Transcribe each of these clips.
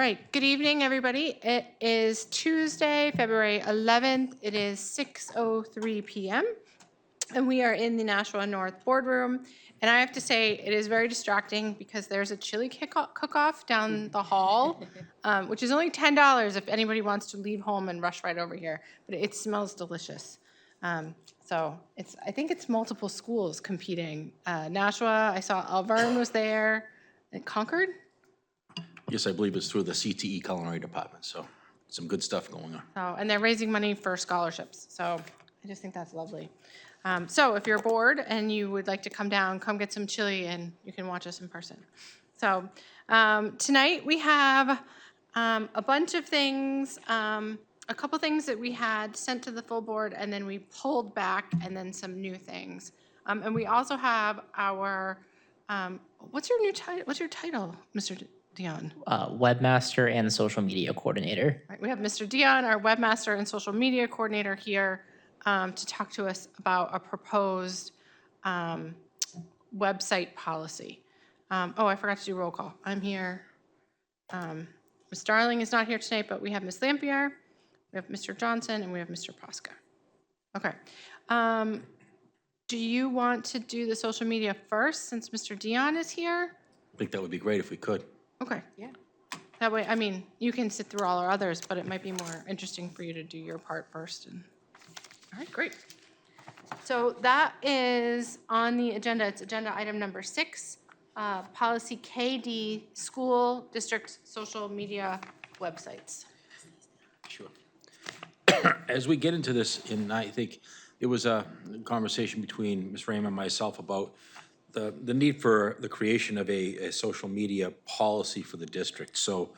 right, good evening, everybody. It is Tuesday, February 11th. It is 6:03 p.m. and we are in the Nashua North Boardroom. And I have to say, it is very distracting because there's a chili cook-off down the hall, which is only $10 if anybody wants to leave home and rush right over here. But it smells delicious. So I think it's multiple schools competing. Nashua, I saw Alverne was there, and Concord. Yes, I believe it's through the CTE Culinary Department, so some good stuff going on. So, and they're raising money for scholarships, so I just think that's lovely. So if you're bored and you would like to come down, come get some chili and you can watch us in person. So tonight we have a bunch of things, a couple things that we had sent to the full board and then we pulled back and then some new things. And we also have our, what's your title, Mr. Dion? Webmaster and social media coordinator. Right, we have Mr. Dion, our webmaster and social media coordinator here to talk to us about a proposed website policy. I forgot to do roll call. I'm here. Ms. Darling is not here tonight, but we have Ms. Lampier, we have Mr. Johnson, and we have Mr. Posca. Okay. Do you want to do the social media first since Mr. Dion is here? I think that would be great if we could. Okay. Yeah. That way, I mean, you can sit through all our others, but it might be more interesting for you to do your part first. All right, great. So that is on the agenda. It's agenda item number 6, policy KD, school district social media websites. Sure. As we get into this, and I think there was a conversation between Ms. Raymond and myself about the need for the creation of a social media policy for the district. So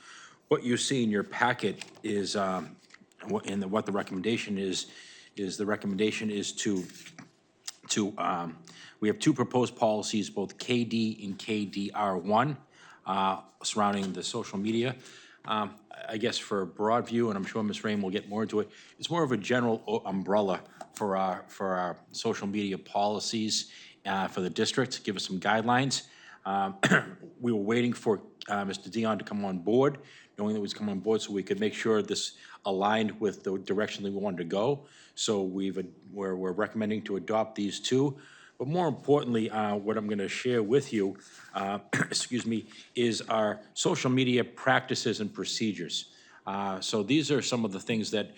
what you see in your packet is, what the recommendation is the recommendation is to we have 2 proposed policies, both KD and KDR1, surrounding the social media. I guess for a broad view, and I'm sure Ms. Raymond will get more into it, it's more of a general umbrella for our social media policies for the district, give us some guidelines. We were waiting for Mr. Dion to come on board, knowing that he was coming on board so we could make sure this aligned with the direction that we wanted to go. So we're recommending to adopt these 2. But more importantly, what I'm going to share with you, excuse me, is our social media practices and procedures. So these are some of the things that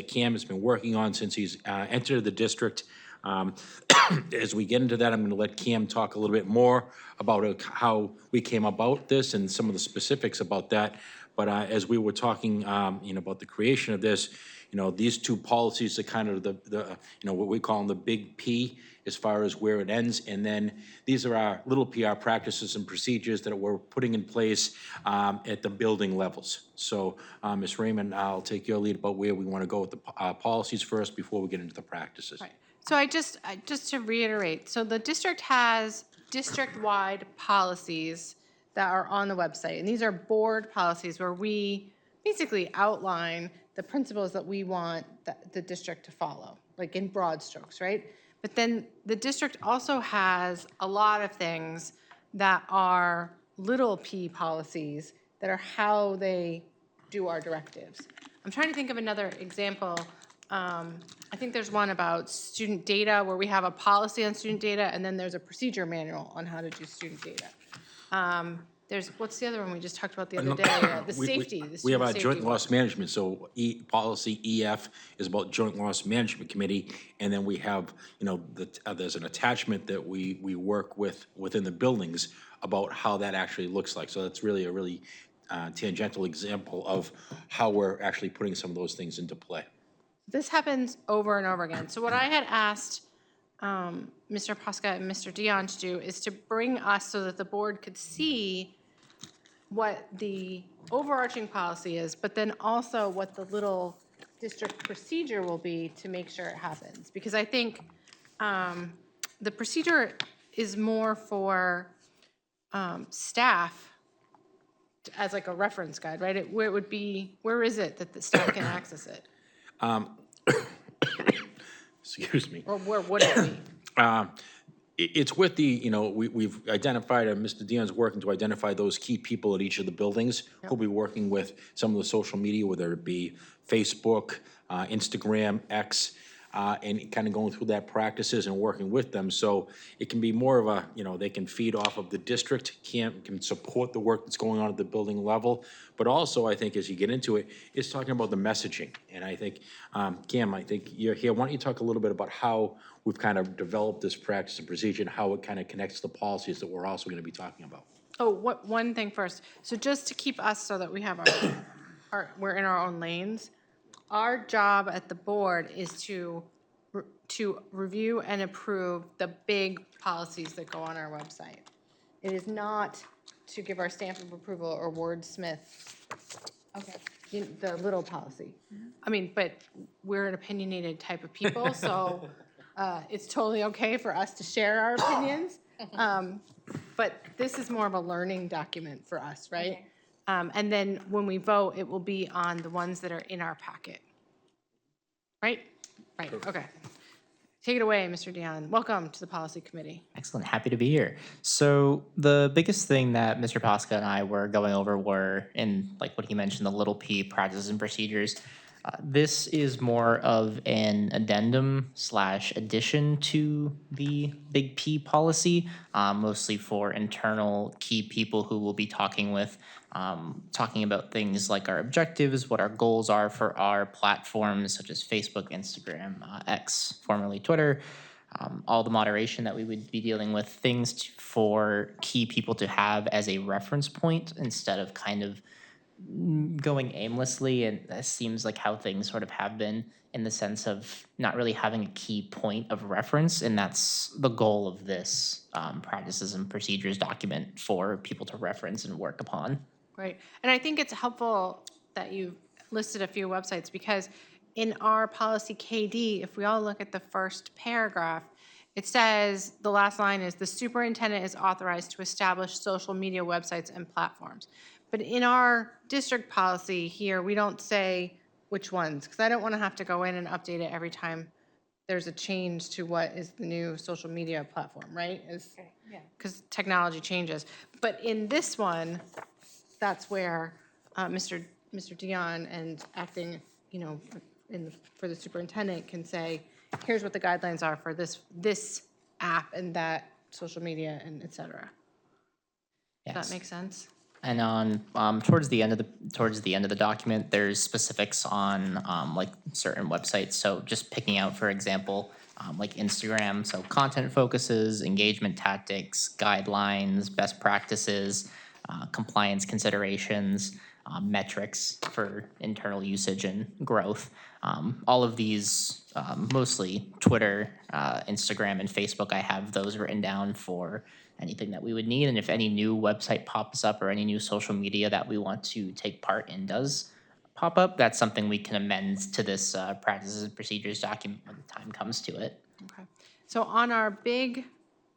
Cam has been working on since he's entered the district. As we get into that, I'm going to let Cam talk a little bit more about how we came about this and some of the specifics about that. But as we were talking, about the creation of this, these 2 policies are kind of the what we call the big P as far as where it ends. And then these are our little PR practices and procedures that we're putting in place at the building levels. So, Ms. Raymond, I'll take your lead about where we want to go with the policies first before we get into the practices. Right. So just to reiterate, so the district has district-wide policies that are on the website, and these are board policies where we basically outline the principles that we want the district to follow, like in broad strokes, right? But then the district also has a lot of things that are little p policies that are how they do our directives. I'm trying to think of another example. I think there's one about student data where we have a policy on student data, and then there's a procedure manual on how to do student data. What's the other one we just talked about the other day? The safety. We have our joint loss management. So policy EF is about joint loss management committee, and then we have there's an attachment that we work with within the buildings about how that actually looks like. So that's really a really tangential example of how we're actually putting some of those things into play. This happens over and over again. So what I had asked Mr. Posca and Mr. Dion to do is to bring us so that the board could see what the overarching policy is, but then also what the little district procedure will be to make sure it happens. Because I think the procedure is more for staff as like a reference guide, right? Where is it that the staff can access it? Excuse me. Or where would it be? It's with the, we've identified, Mr. Dion's working to identify those key people at each of the buildings who'll be working with some of the social media, whether it be Facebook, Instagram, X, and kind of going through that practices and working with them. So it can be more of a, they can feed off of the district, can support the work that's going on at the building level. But also, I think as you get into it, it's talking about the messaging. And I think, Cam, I think you're here. Why don't you talk a little bit about how we've kind of developed this practice and procedure and how it kind of connects to the policies that we're also going to be talking about? Oh, one thing first. So just to keep us so that we have we're in our own lanes, our job at the board is to review and approve the big policies that go on our website. It is not to give our stamp of approval or wordsmith the little policy. I mean, but we're an opinionated type of people, so it's totally okay for us to share our opinions. But this is more of a learning document for us, right? Okay. And then when we vote, it will be on the ones that are in our packet. Right? Right, okay. Take it away, Mr. Dion. Welcome to the Policy Committee. Excellent. Happy to be here. So the biggest thing that Mr. Pasca and I were going over were in like what he mentioned, the little p practices and procedures. This is more of an addendum / addition to the big P policy, mostly for internal key people who will be talking with, talking about things like our objectives, what our goals are for our platforms such as Facebook, Instagram, X, formerly Twitter, all the moderation that we would be dealing with, things for key people to have as a reference point instead of kind of going aimlessly, and that seems like how things sort of have been in the sense of not really having a key point of reference, and that's the goal of this practices and procedures document for people to reference and work upon. Right, and I think it's helpful that you listed a few websites because in our policy KD, if we all look at the first paragraph, it says, the last line is, the superintendent is authorized to establish social media websites and platforms. But in our district policy here, we don't say which ones, because I don't want to have to go in and update it every time there's a change to what is the new social media platform, right? Okay, yeah. Because technology changes. But in this one, that's where Mr. Dion and acting, for the superintendent can say, here's what the guidelines are for this app and that social media and et cetera. Does Yes. that make sense? And on towards the end of the document, there's specifics on like certain websites. So just picking out, for example, like Instagram. So content focuses, engagement tactics, guidelines, best practices, compliance considerations, metrics for internal usage and growth. All of these, mostly Twitter, Instagram, and Facebook, I have those written down for anything that we would need. And if any new website pops up or any new social media that we want to take part in does pop up, that's something we can amend to this practices and procedures document when the time comes to it. Okay. So on our big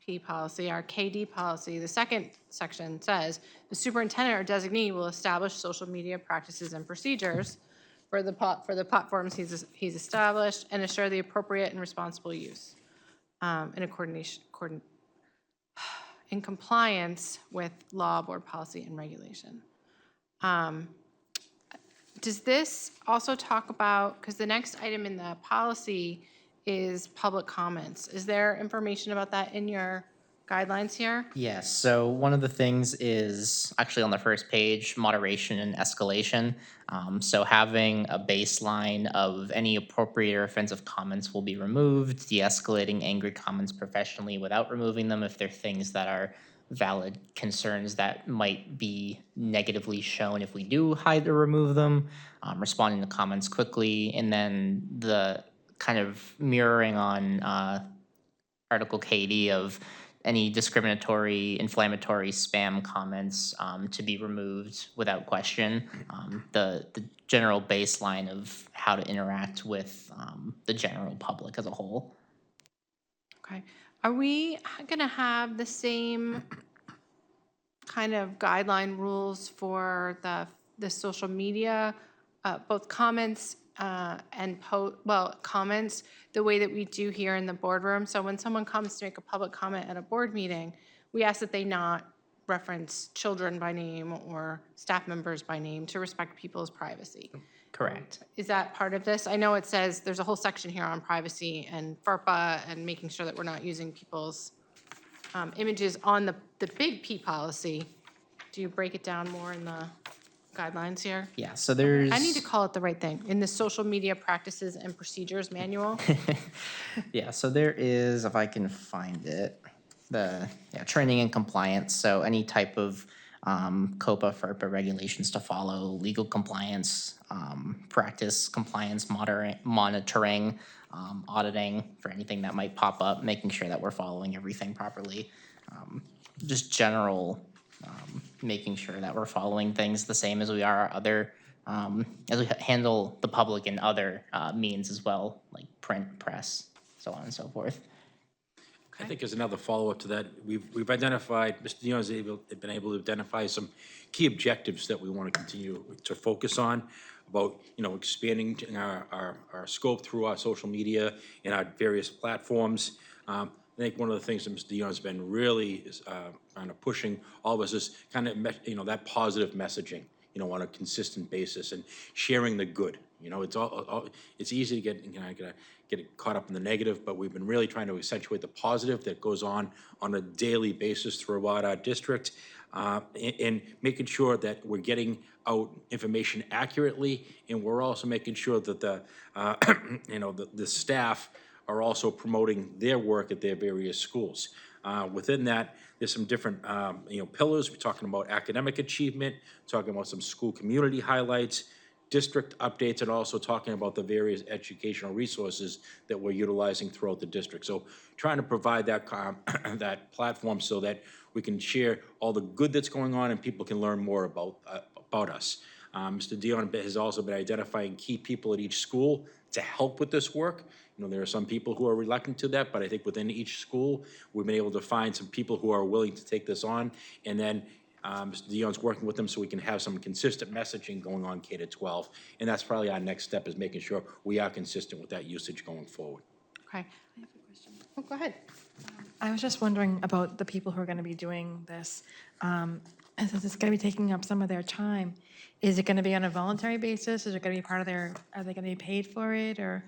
P policy, our KD policy, the second section says, the superintendent or designee will establish social media practices and procedures for the platforms he's established and assure the appropriate and responsible use in compliance with law, board policy, and regulation. Does this also talk about, because the next item in the policy is public comments. Is there information about that in your guidelines here? Yes, so one of the things is actually on the first page, moderation and escalation. So having a baseline of any appropriate or offensive comments will be removed, de-escalating angry comments professionally without removing them if they're things that are valid concerns that might be negatively shown if we do hide or remove them, responding to comments quickly, and then the kind of mirroring on Article KD of any discriminatory, inflammatory spam comments to be removed without question. The general baseline of how to interact with the general public as a whole. Okay. Are we going to have the same kind of guideline rules for the social media, both comments comments the way that we do here in the boardroom. So when someone comes to make a public comment at a board meeting, we ask that they not reference children by name or staff members by name to respect people's privacy. Correct. Is that part of this? I know it says there's a whole section here on privacy and FERPA and making sure that we're not using people's images on the big P policy. Do you break it down more in the guidelines here? Yeah, so there's. I need to call it the right thing, in the social media practices and procedures manual. Yeah, so there is, if I can find it, training and compliance. So any type of COPA, FERPA regulations to follow, legal compliance, practice compliance, monitoring, auditing for anything that might pop up, making sure that we're following everything properly. Just general, making sure that we're following things the same as we are other, as we handle the public in other means as well, like print, press, so on and so forth. I think as another follow-up to that, we've identified, Mr. Dion's been able to identify some key objectives that we want to continue to focus on about, expanding our scope through our social media and our various platforms. I think one of the things that Mr. Dion's been really kind of pushing all of us is kind of, that positive messaging, on a consistent basis and sharing the good. It's easy to get caught up in the negative, but we've been really trying to accentuate the positive that goes on a daily basis throughout our district, and making sure that we're getting out information accurately, and we're also making sure that the staff are also promoting their work at their various schools. Within that, there's some different, pillars. We're talking about academic achievement, talking about some school community highlights, district updates, and also talking about the various educational resources that we're utilizing throughout the district. So trying to provide that that platform so that we can share all the good that's going on and people can learn more about us. Mr. Dion has also been identifying key people at each school to help with this work. There are some people who are reluctant to that, but I think within each school, we've been able to find some people who are willing to take this on. And then Mr. Dion's working with them so we can have some consistent messaging going on K-12. And that's probably our next step, is making sure we are consistent with that usage going forward. Okay. I have a question. Oh, go ahead. I was just wondering about the people who are going to be doing this. Since it's going to be taking up some of their time, is it going to be on a voluntary basis? Is it going to be part of their, are they going to be paid for it, or?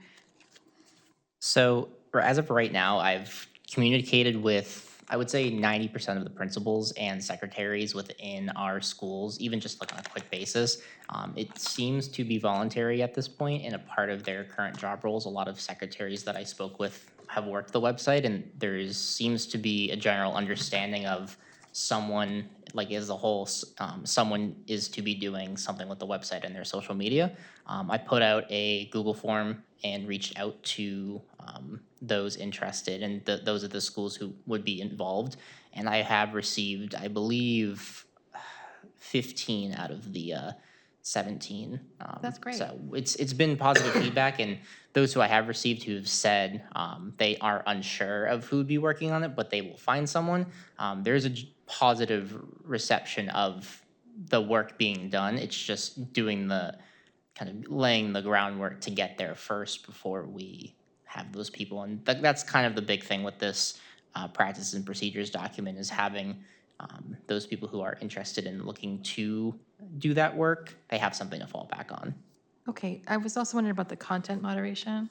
So as of right now, I've communicated with, I would say 90% of the principals and secretaries within our schools, even just like on a quick basis. It seems to be voluntary at this point and a part of their current job roles. A lot of secretaries that I spoke with have worked the website, and there seems to be a general understanding of someone, like as a whole, someone is to be doing something with the website and their social media. I put out a Google form and reached out to those interested, and those are the schools who would be involved. And I have received, I believe, 15 out of the 17. That's great. So it's been positive feedback, and those who I have received who have said they are unsure of who would be working on it, but they will find someone. There's a positive reception of the work being done. It's just doing the kind of laying the groundwork to get there first before we have those people. And that's kind of the big thing with this practice and procedures document, is having those people who are interested in looking to do that work, they have something to fall back on. Okay, I was also wondering about the content moderation.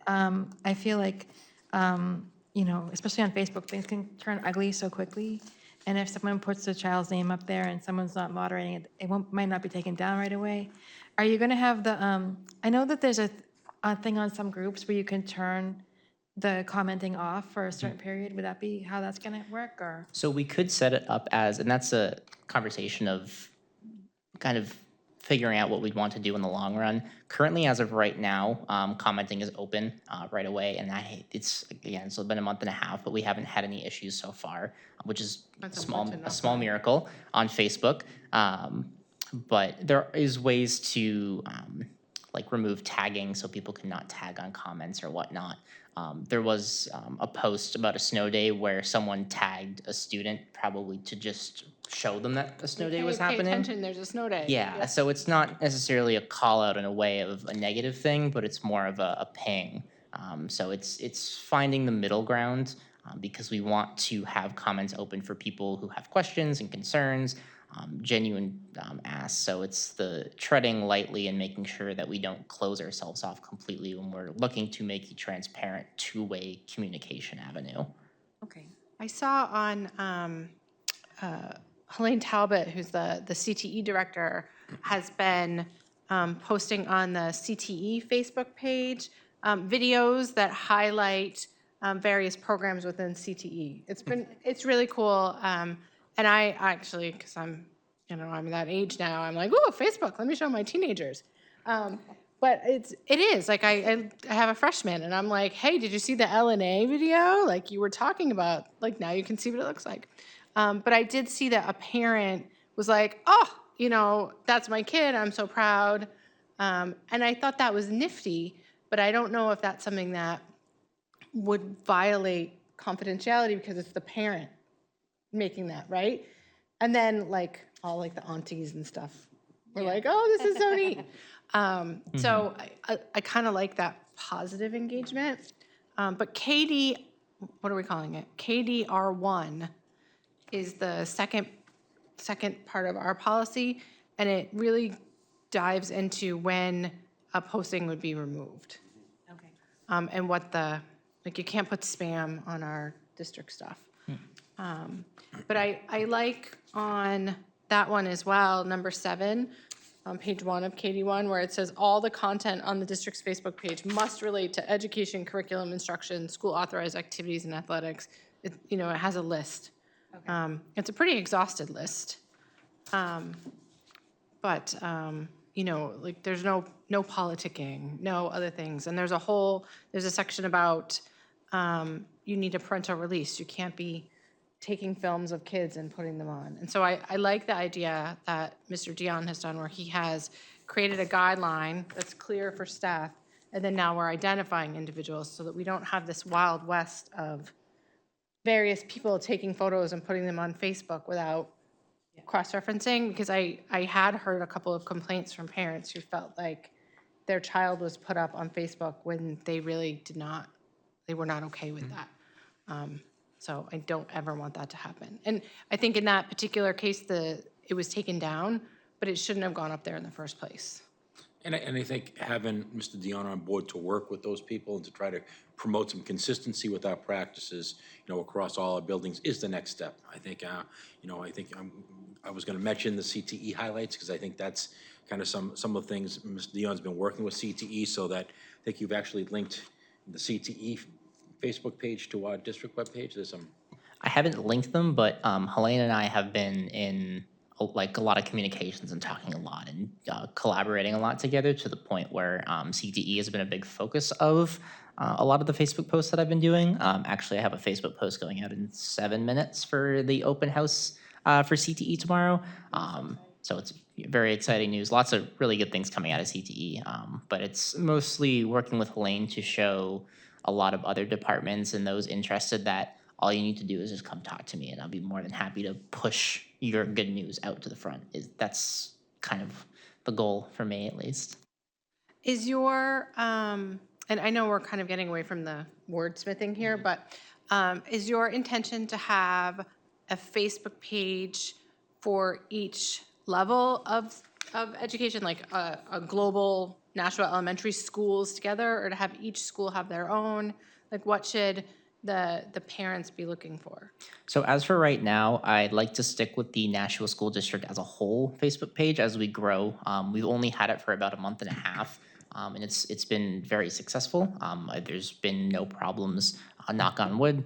I feel like, especially on Facebook, things can turn ugly so quickly. And if someone puts a child's name up there and someone's not moderating it, might not be taken down right away. Are you going to have the, I know that there's a thing on some groups where you can turn the commenting off for a certain period. Would that be how that's going to work, or? So we could set it up as, and that's a conversation of kind of figuring out what we'd want to do in the long run. Currently, as of right now, commenting is open right away, and it's been a month and a half, but we haven't had any issues so far, which is a small miracle on Facebook. But there is ways to like remove tagging so people cannot tag on comments or whatnot. There was a post about a snow day where someone tagged a student probably to just show them that a snow day was Pay happening. attention, there's a snow day. Yeah, so it's not necessarily a call out in a way of a negative thing, but it's more of a ping. So it's finding the middle ground because we want to have comments open for people who have questions and concerns, genuine asks. So it's the treading lightly and making sure that we don't close ourselves off completely when we're looking to make a transparent two-way communication avenue. Okay. I saw on Helene Talbot, who's the CTE director, has been posting on the CTE Facebook page videos that highlight various programs within CTE. It's really cool. And I actually, because I'm that age now, I'm like, ooh, Facebook, let me show my teenagers. But it is, like, I have a freshman, and I'm like, hey, did you see the LNA video? Like, you were talking about, like, now you can see what it looks like. But I did see that a parent was like, oh, that's my kid, I'm so proud. And I thought that was nifty, but I don't know if that's something that would violate confidentiality because it's the parent making that, right? And then, like, all, like, the aunties and stuff were like, oh, this is so neat. So I kind of like that positive engagement. But KD, what are we calling it? KDR1 is the second part of our policy, and it really dives into when a posting would be removed. Okay. And what you can't put spam on our district stuff. But I like on that one as well, number 7, on page 1 of KD1, where it says all the content on the district's Facebook page must relate to education, curriculum, instruction, school authorized activities, and athletics. It has a list. It's a pretty exhausted list. But like, there's no politicking, no other things. And there's a section about you need a parental release. You can't be taking films of kids and putting them on. And so I like the idea that Mr. Dion has done, where he has created a guideline that's clear for staff, and then now we're identifying individuals so that we don't have this wild west of various people taking photos and putting them on Facebook without cross-referencing, because I had heard a couple of complaints from parents who felt like their child was put up on Facebook when they really they were not okay with that. So I don't ever want that to happen. And I think in that particular case, it was taken down, but it shouldn't have gone up there in the first place. And I think having Mr. Dion on board to work with those people and to try to promote some consistency with our practices, across all our buildings is the next step. I think, I was going to mention the CTE highlights, because I think that's kind of some of the things Mr. Dion's been working with CTE, so that I think you've actually linked the CTE Facebook page to our district webpage. I haven't linked them, but Helene and I have been in like a lot of communications and talking a lot and collaborating a lot together, to the point where CTE has been a big focus of a lot of the Facebook posts that I've been doing. Actually, I have a Facebook post going out in 7 minutes for the open house for CTE tomorrow. So it's very exciting news. Lots of really good things coming out of CTE, but it's mostly working with Helene to show a lot of other departments and those interested that all you need to do is just come talk to me, and I'll be more than happy to push your good news out to the front. That's kind of the goal for me, at least. Is your, and I know we're kind of getting away from the wordsmithing here, but is your intention to have a Facebook page for each level of education, like a global Nashua elementary schools together, or to have each school have their own? Like, what should the parents be looking for? So as for right now, I'd like to stick with the Nashua School District as a whole Facebook page as we grow. We've only had it for about a month and a half, and it's been very successful. There's been no problems, knock on wood.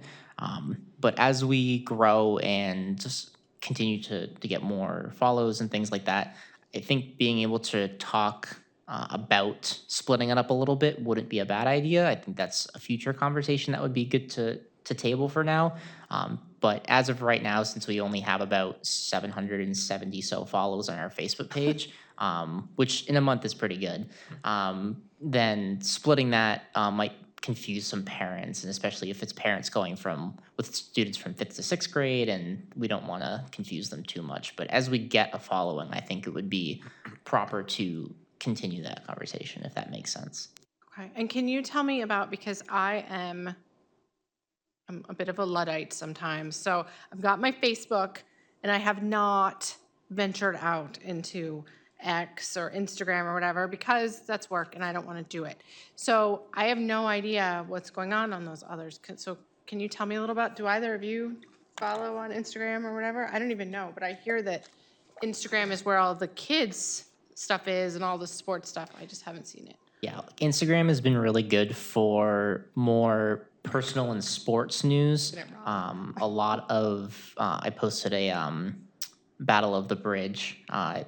But as we grow and just continue to get more follows and things like that, I think being able to talk about splitting it up a little bit wouldn't be a bad idea. I think that's a future conversation that would be good to table for now. But as of right now, since we only have about 770 so follows on our Facebook page, which in a month is pretty good. Then splitting that might confuse some parents, and especially if it's parents going with students from 5th to 6th grade, and we don't want to confuse them too much. But as we get a following, I think it would be proper to continue that conversation, if that makes sense. Okay, and can you tell me about, because I'm a bit of a Luddite sometimes, so I've got my Facebook, and I have not ventured out into X or Instagram or whatever, because that's work and I don't want to do it. So I have no idea what's going on those others. So can you tell me a little about, do either of you follow on Instagram or whatever? I don't even know, but I hear that Instagram is where all the kids' stuff is and all the sports stuff. I just haven't seen it. Yeah, Instagram has been really good for more personal and sports news. A lot of I posted a Battle of the Bridge, I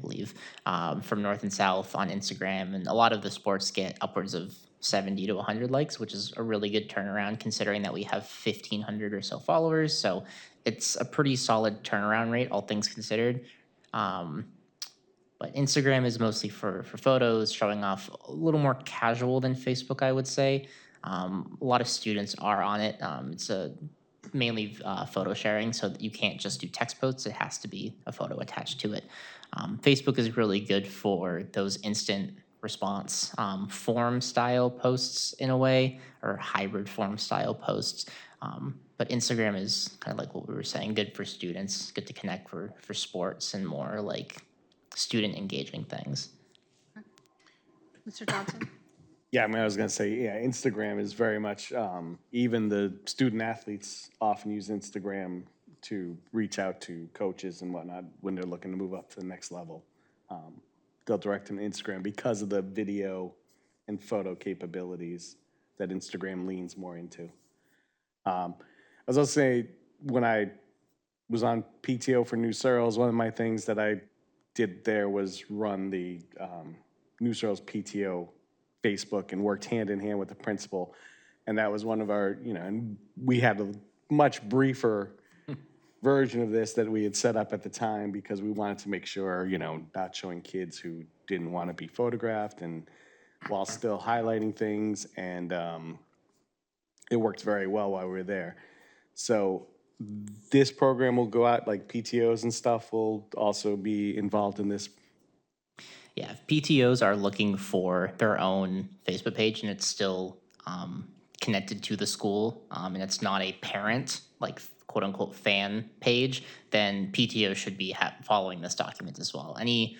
believe, from North and South on Instagram, and a lot of the sports get upwards of 70 to 100 likes, which is a really good turnaround considering that we have 1,500 or so followers. So it's a pretty solid turnaround rate, all things considered. But Instagram is mostly for photos, showing off, a little more casual than Facebook, I would say. A lot of students are on it. It's mainly photo sharing, so that you can't just do text posts. It has to be a photo attached to it. Facebook is really good for those instant response form style posts in a way, or hybrid form style posts. But Instagram is kind of like what we were saying, good for students, good to connect for sports and more like student engaging things. Mr. Johnson? Yeah, I mean, I was gonna say, yeah, Instagram is very much, even the student athletes often use Instagram to reach out to coaches and whatnot when they're looking to move up to the next level. They'll direct them to Instagram because of the video and photo capabilities that Instagram leans more into. I was also saying, when I was on PTO for New Searles, one of my things that I did there was run the New Searles PTO Facebook and worked hand in hand with the principal. And that was one of our, and we had a much briefer version of this that we had set up at the time because we wanted to make sure, not showing kids who didn't want to be photographed and while still highlighting things. And it worked very well while we were there. So this program will go out, like PTOs and stuff will also be involved in this. Yeah, if PTOs are looking for their own Facebook page and it's still connected to the school, and it's not a parent, like quote unquote fan page, then PTO should be following this document as well. Any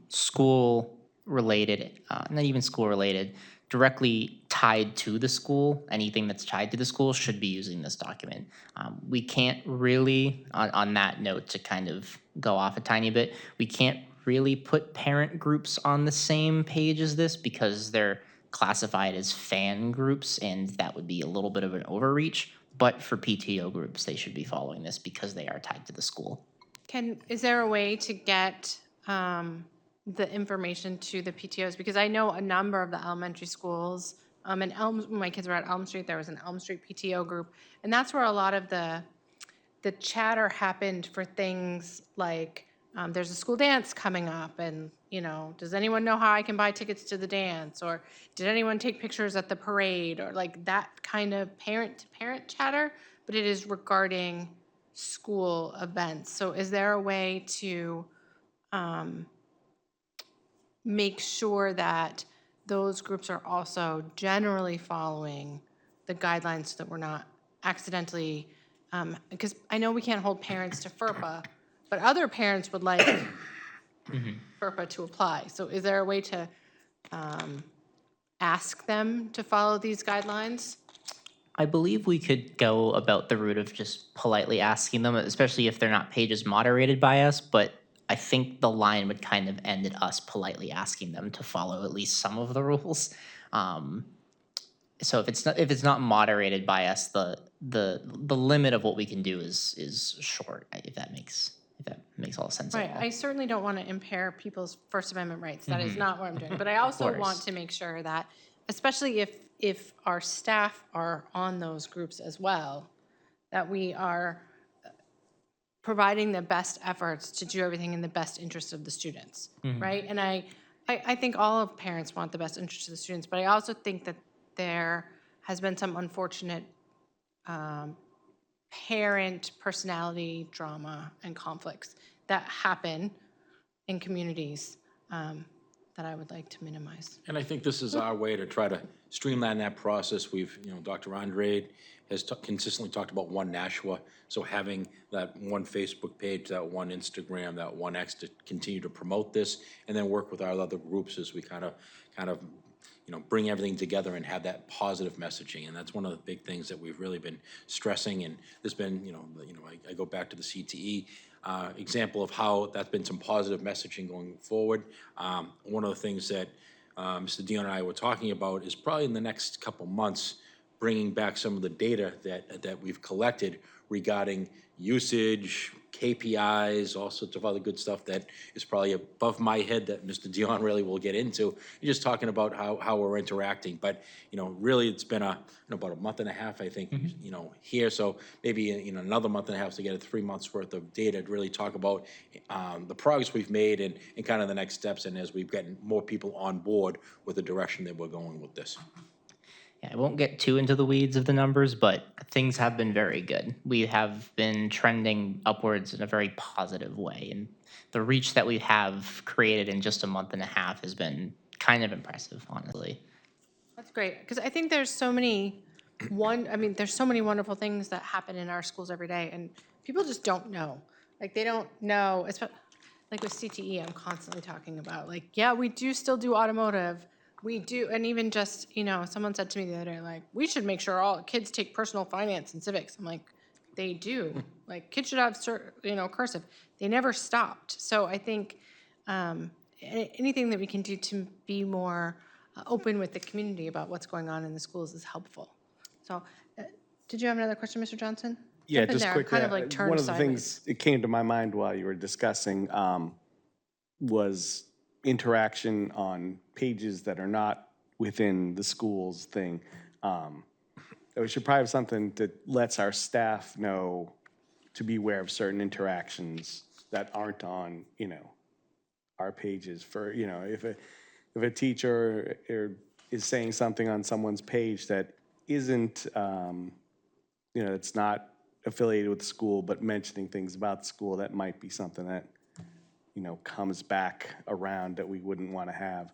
school related, not even school related, directly tied to the school, anything that's tied to the school should be using this document. We can't really, on that note, to kind of go off a tiny bit, we can't really put parent groups on the same page as this because they're classified as fan groups, and that would be a little bit of an overreach. But for PTO groups, they should be following this because they are tied to the school. Is there a way to get the information to the PTOs? Because I know a number of the elementary schools, when my kids were at Elm Street, there was an Elm Street PTO group, and that's where a lot of the chatter happened for things like, there's a school dance coming up, and, does anyone know how I can buy tickets to the dance? Or did anyone take pictures at the parade? Or like that kind of parent-to-parent chatter, but it is regarding school events. So is there a way to make sure that those groups are also generally following the guidelines so that we're not accidentally, because I know we can't hold parents to FERPA, but other parents would like FERPA to apply. So is there a way to ask them to follow these guidelines? I believe we could go about the route of just politely asking them, especially if they're not pages moderated by us, but I think the line would kind of end at us politely asking them to follow at least some of the rules. So if it's not moderated by us, the limit of what we can do is short. If that makes all sense. Right, At all. I certainly don't want to impair people's First Amendment rights. That is not what I'm doing. But I also course. want to make sure that, especially if our staff are on those groups as well, that we are providing the best efforts to do everything in the best interest of the students, right? And I think all of parents want the best interest of the students, but I also think that there has been some unfortunate parent personality drama and conflicts that happen in communities that I would like to minimize. And I think this is our way to try to streamline that process. We've, Dr. Andre has consistently talked about one Nashua, so having that one Facebook page, that one Instagram, that one X to continue to promote this, and then work with our other groups as we kind of, bring everything together and have that positive messaging. And that's one of the big things that we've really been stressing. And there's been, I go back to the CTE example of how that's been some positive messaging going forward. One of the things that Mr. Dion and I were talking about is probably in the next couple months, bringing back some of the data that we've collected regarding usage, KPIs, all sorts of other good stuff that is probably above my head that Mr. Dion really will get into. You're just talking about how we're interacting, but really it's been about a month and a half, I think, here. So maybe another month and a half to get 3 months worth of data to really talk about the progress we've made and kind of the next steps, and as we've gotten more people on board with the direction that we're going with this. I won't get too into the weeds of the numbers, but things have been very good. We have been trending upwards in a very positive way, and the reach that we have created in just a month and a half has been kind of impressive, honestly. That's great, because I think there's so many there's so many wonderful things that happen in our schools every day, and people just don't know. Like, they don't know, like with CTE, I'm constantly talking about, like, yeah, we do still do automotive. We do, and even just, someone said to me the other day, like, we should make sure all kids take personal finance and civics. I'm like, they do. Like, kids should have, cursive. They never stopped. So I think anything that we can do to be more open with the community about what's going on in the schools is helpful. So, did you have another question, Mr. Johnson? Yeah, Jump in just there. quickly, Kind of like turned one of the sideways. things that came to my mind while you were discussing was interaction on pages that are not within the school's thing. We should probably have something that lets our staff know to be aware of certain interactions that aren't on, our pages for, if a teacher is saying something on someone's page that isn't, it's not affiliated with the school, but mentioning things about the school, that might be something that, comes back around that we wouldn't want to have.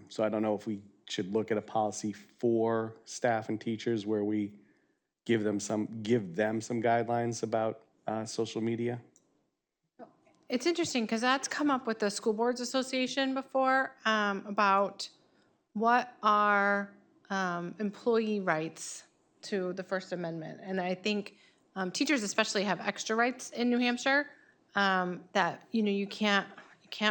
So I don't know if we should look at a policy for staff and teachers where we give them some guidelines about social media. It's interesting because that's come up with the School Boards Association before about what are employee rights to the First Amendment. And I think teachers especially have extra rights in New Hampshire that, you can't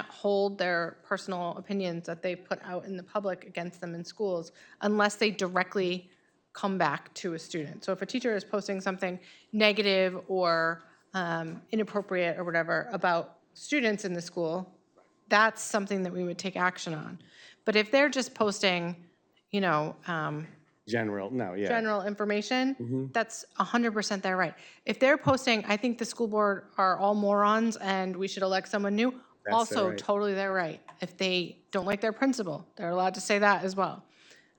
hold their personal opinions that they put out in the public against them in schools unless they directly come back to a student. So if a teacher is posting something negative or inappropriate or whatever about students in the school, that's something that we would take action on. But if they're just posting, general information, that's 100% their right. If they're posting, I think the school board are all morons and we should elect someone new, their also right. totally their right. If they don't like their principal, they're allowed to say that as well.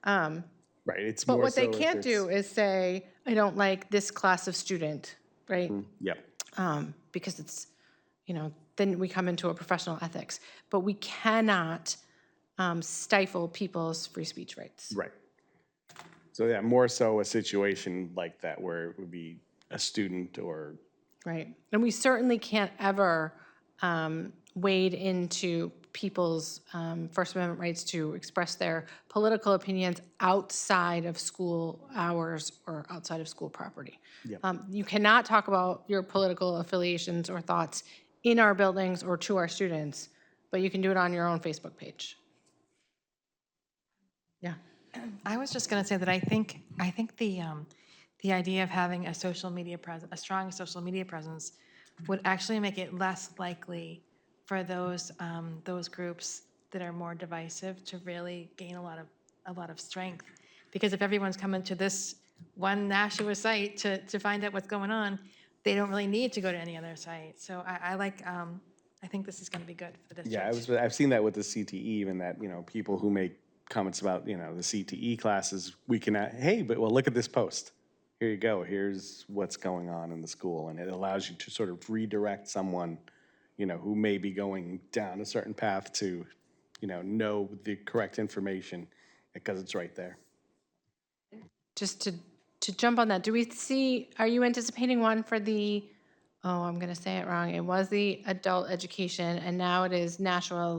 Right, it's But more what they so if can't it's- do is say, I don't like this class of student, right? Yep. Because it's, then we come into a professional ethics. But we cannot stifle people's free speech rights. Right. So yeah, more so a situation like that where it would be a student or. Right. And we certainly can't ever wade into people's First Amendment rights to express their political opinions outside of school hours or outside of school property. Yep. You cannot talk about your political affiliations or thoughts in our buildings or to our students, but you can do it on your own Facebook page. Yeah. I was just going to say that I think the idea of having a social media presence, a strong social media presence, would actually make it less likely for those groups that are more divisive to really gain a lot of strength. Because if everyone's coming to this one Nashua site to find out what's going on, they don't really need to go to any other site. So I think this is going to be good for the district. Yeah, I've seen that with the CTE, even that, people who make comments about, the CTE classes, we can, hey, but well, look at this post. Here you go. Here's what's going on in the school. And it allows you to sort of redirect someone, who may be going down a certain path to, know the correct information because it's right there. Just to jump on that, are you anticipating one for I'm going to say it wrong. It was the adult education, and now it is Nashua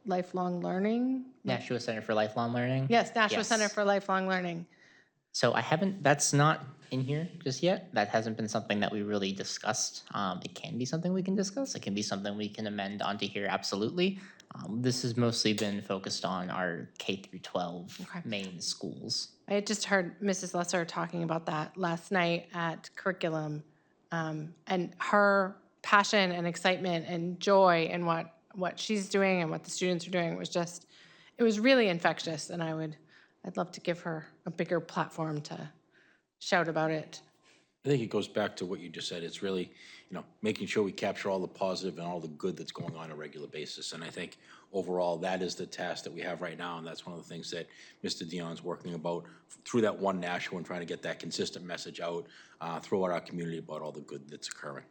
Lifelong Learning? Nashua Center for Lifelong Learning. Yes, Nashua Yes. Center for Lifelong Learning. So that's not in here just yet. That hasn't been something that we really discussed. It can be something we can discuss. It can be something we can amend onto here, absolutely. This has mostly been focused on our K through 12 main schools. I had just heard Mrs. Lesser talking about that last night at curriculum, and her passion and excitement and joy in what she's doing and what the students are doing it was really infectious, and I'd love to give her a bigger platform to shout about it. I think it goes back to what you just said. It's really, making sure we capture all the positive and all the good that's going on a regular basis. And I think overall, that is the task that we have right now. And that's one of the things that Mr. Dion's working about through that one Nashua and trying to get that consistent message out throughout our community about all the good that's occurring.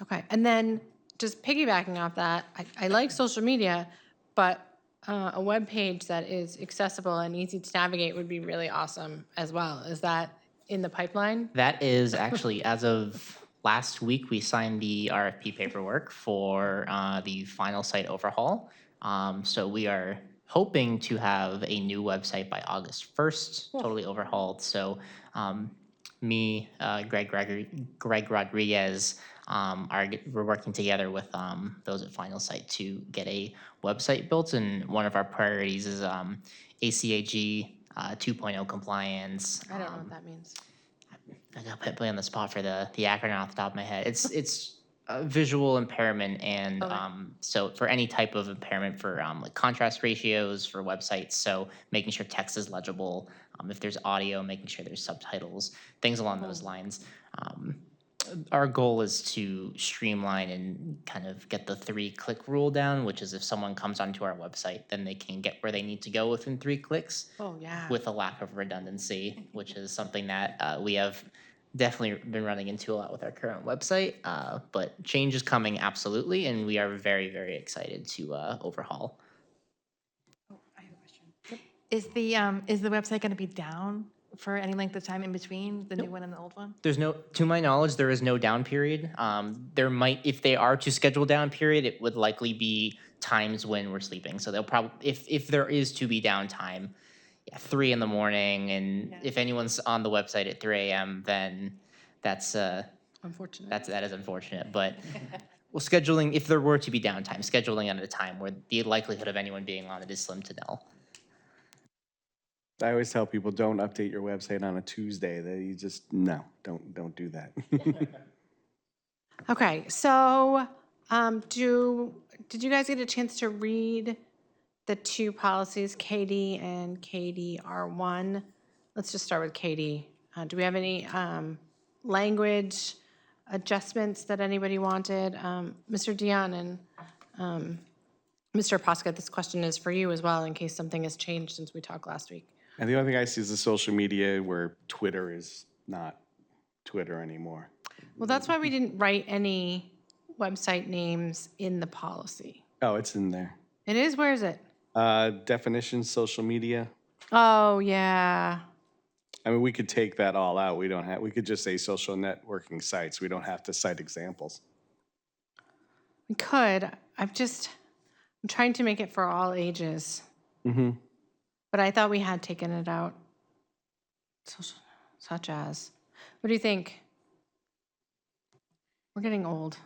Okay, and then just piggybacking off that, I like social media, but a web page that is accessible and easy to navigate would be really awesome as well. Is that in the pipeline? That is actually, as of last week, we signed the RFP paperwork for the final site overhaul. So we are hoping to have a new website by August 1st, totally overhauled. So me, Greg Rodriguez, we're working together with those at Final Site to get a website built, and one of our priorities is ACAG 2.0 compliance. I don't know what that means. I got put on the spot for the acronym off the top of my head. It's visual impairment, and so for any type of impairment for like contrast ratios for websites, so making sure text is legible, if there's audio, making sure there's subtitles, things along those lines. Our goal is to streamline and kind of get the 3-click rule down, which is if someone comes onto our website, then they can get where they need to go within 3 clicks. Oh, yeah. With a lack of redundancy, which is something that we have definitely been running into a lot with our current website. But change is coming, absolutely, and we are very, very excited to overhaul. I have a question. Is the website going to be down for any length of time in between the new one and the old one? To my knowledge, there is no down period. There might, if they are to schedule down period, it would likely be times when we're sleeping. So they'll probably, if there is to be downtime, 3 in the morning, and if anyone's on the website at 3 a.m., then that's Unfortunate. that is unfortunate. But well, scheduling, if there were to be downtime, scheduling at a time where the likelihood of anyone being on it is slim to nil. I always tell people, don't update your website on a Tuesday. That you just, don't do that. Okay, so did you guys get a chance to read the 2 policies, KD and KDR1? Let's just start with KD. Do we have any language adjustments that anybody wanted? Mr. Dion and Mr. Posca, this question is for you as well, in case something has changed since we talked last week. And the only thing I see is the social media where Twitter is not Twitter anymore. Well, that's why we didn't write any website names in the policy. Oh, it's in there. It is? Where is it? Definitions, social media. Oh, yeah. I mean, we could take that all out. We could just say social networking sites. We don't have to cite examples. We could. I'm trying to make it for all ages. Mm-hmm. But I thought we had taken it out. Such as. What do you think? We're getting old.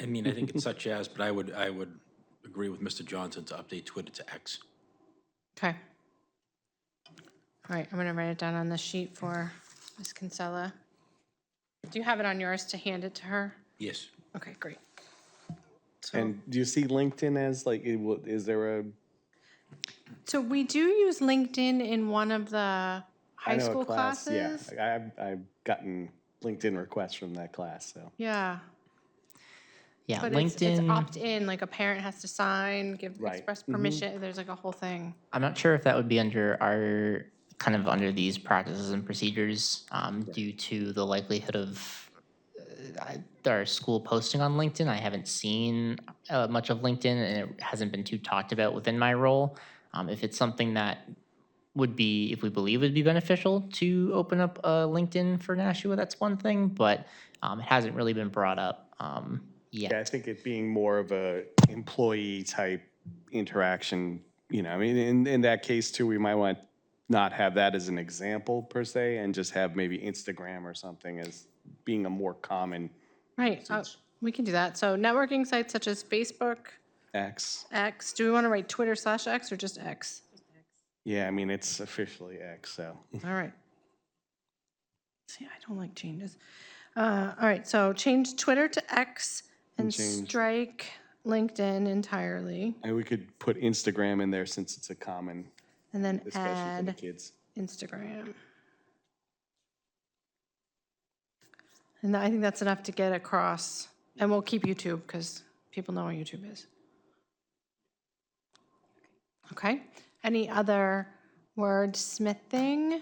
I mean, I think it's such as, but I would agree with Mr. Johnson to update Twitter to X. Okay. All right, I'm going to write it down on the sheet for Ms. Kinsella. Do you have it on yours to hand it to her? Yes. Okay, great. So, And do you see LinkedIn as is there a? So we do use LinkedIn in one of the high I know a school class, classes. Yeah, I've gotten LinkedIn requests from that class, so. Yeah. Yeah, But it's LinkedIn, opt-in, like a parent has to sign, give Right. express permission, there's like a whole thing. I'm not sure if that would be under our, kind of under these practices and procedures, due to the likelihood of our school posting on LinkedIn. I haven't seen much of LinkedIn, and it hasn't been too talked about within my role. If it's something that would be, if we believe would be beneficial to open up LinkedIn for Nashua, that's one thing, but it hasn't really been brought up yet. Yeah, I think it being more of a employee type interaction, I mean, in that case too, we might want not have that as an example per se, and just have maybe Instagram or something as being a more common Right, we can do that. So networking sites such as Facebook, X. X, do we want to write Twitter/X or just X? Yeah, I mean, it's officially X, so. All right. See, I don't like changes. All right, so change Twitter to X and change- strike LinkedIn entirely, And we could put Instagram in there since it's a common, and then especially for the add kids. Instagram. And I think that's enough to get across, and we'll keep YouTube because people know what YouTube is. Okay, any other wordsmithing?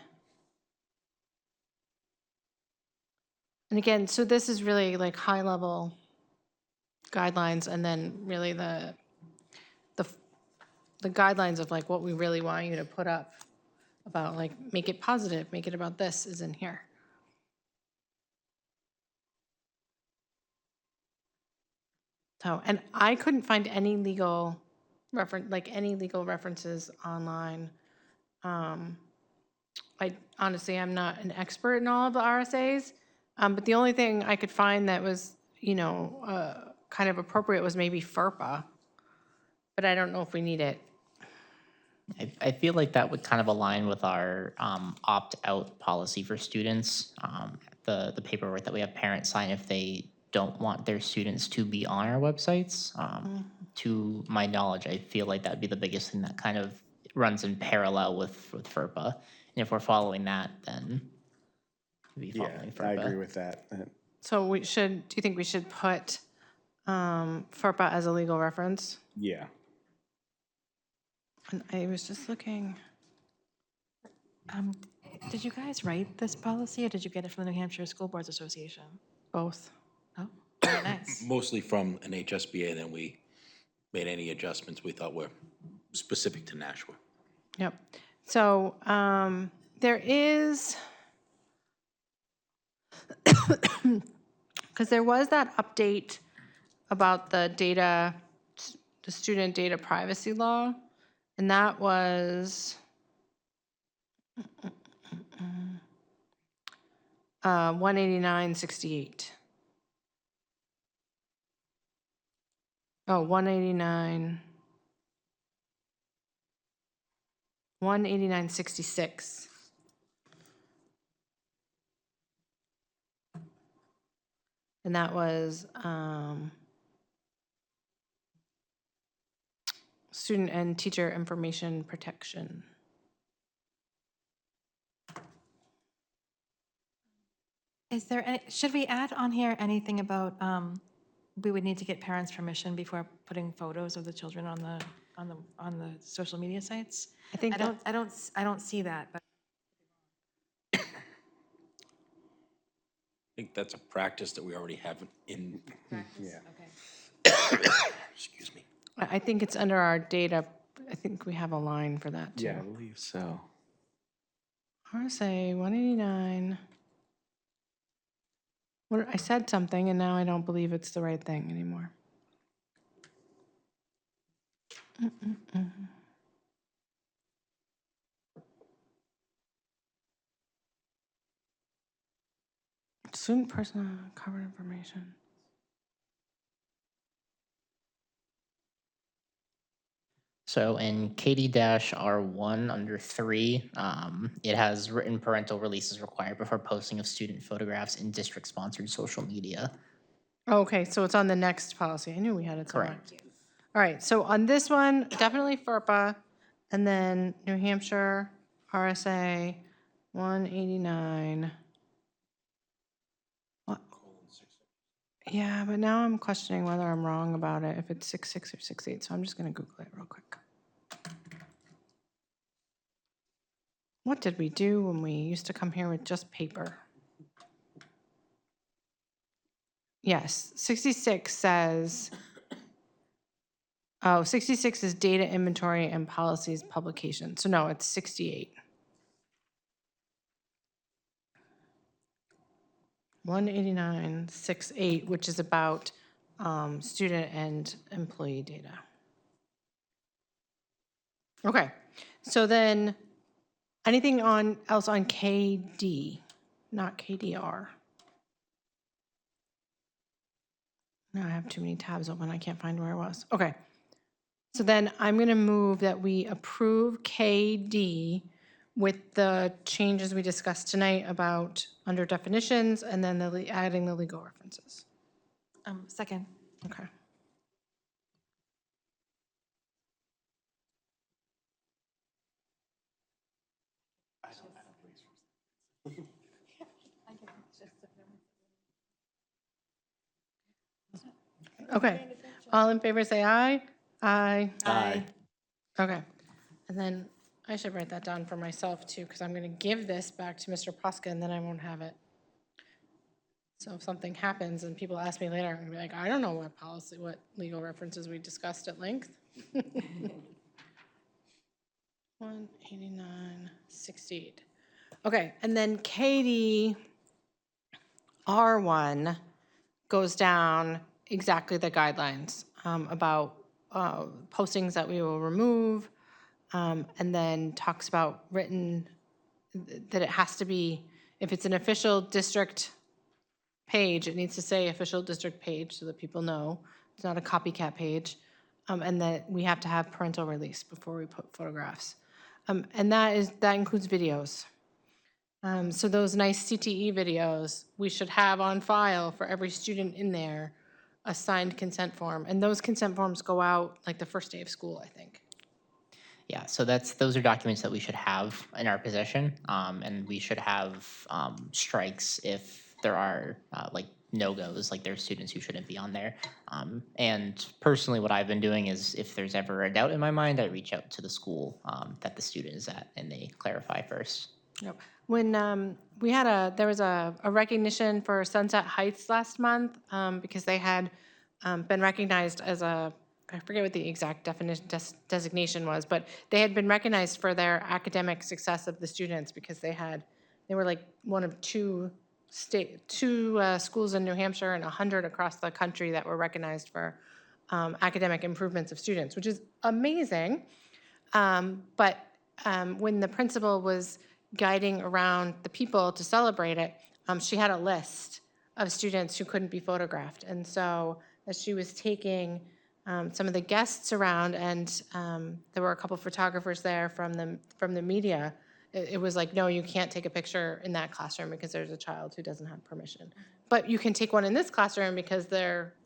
And again, so this is really like high-level guidelines, and then really the guidelines of like what we really want you to put up about like, make it positive, make it about this is in here. So, and I couldn't find any legal references online. I honestly, I'm not an expert in all of the RSAs, but the only thing I could find that was, kind of appropriate was maybe FERPA. But I don't know if we need it. I feel like that would kind of align with our opt-out policy for students. The paperwork that we have parents sign if they don't want their students to be on our websites. To my knowledge, I feel like that'd be the biggest thing that kind of runs in parallel with FERPA. And if we're following that, then we'd be Yeah, following FERPA. I agree with that. So do you think we should put FERPA as a legal reference? Yeah. And I was just looking. Did you guys write this policy, or did you get it from the New Hampshire School Boards Association? Both. Oh, very nice. Mostly from an HSBA, then we made any adjustments we thought were specific to Nashua. Yep. So there is, because there was that update about the student data privacy law, and that was 189.68. Oh, 189. 189.66. And that was student and teacher information protection. Is there, should we add on here anything about, we would need to get parents' permission before putting photos of the children on the social media sites? I think I don't see that, but. I think that's a practice that we already have in, Yeah. Okay. excuse me. I think it's under our data. I think we have a line for that too. Yeah, I believe so. RSA 189. I said something and now I don't believe it's the right thing anymore. Student personal covered information. So in KD-R1 under 3, it has written parental releases required before posting of student photographs in district-sponsored social media. Okay, so it's on the next policy. I knew we had it somewhere. Correct. All right, so on this one, definitely FERPA, and then New Hampshire RSA 189. Yeah, but now I'm questioning whether I'm wrong about it, if it's 6.6 or 6.8, so I'm just gonna Google it real quick. What did we do when we used to come here with just paper? Yes, 66 says, 66 is data inventory and policies publication. So no, it's 68. 189.68, which is about student and employee data. Okay, so then anything else on KD, not KDR? No, I have too many tabs open. I can't find where I was. Okay. So then I'm going to move that we approve KD with the changes we discussed tonight about under definitions and then adding the legal references. Second. Okay. Okay. All in favor, say aye. Aye. Aye. Okay. And then I should write that down for myself too, because I'm going to give this back to Mr. Posca and then I won't have it. So if something happens and people ask me later, I'm going to be like, I don't know what legal references we discussed at length. 189.68. Okay, and then Katie R1 goes down exactly the guidelines about postings that we will remove, and then talks about written, that it has to be, if it's an official district page, it needs to say official district page so that people know it's not a copycat page, and that we have to have parental release before we put photographs. And that includes videos. So those nice CTE videos, we should have on file for every student in there a signed consent form. And those consent forms go out like the first day of school, I think. Yeah, so those are documents that we should have in our possession, and we should have strikes if there are like no-goes, like there's students who shouldn't be on there. And personally, what I've been doing is if there's ever a doubt in my mind, I reach out to the school that the student is at, and they clarify first. Yep. When there was a recognition for Sunset Heights last month because they had been recognized as I forget what the exact designation was, but they had been recognized for their academic success of the students because they were like one of two schools in New Hampshire and 100 across the country that were recognized for academic improvements of students, which is amazing. But when the principal was guiding around the people to celebrate it, she had a list of students who couldn't be photographed. And so as she was taking some of the guests around, and there were a couple photographers there from the media, it was like, no, you can't take a picture in that classroom because there's a child who doesn't have permission. But you can take one in this classroom because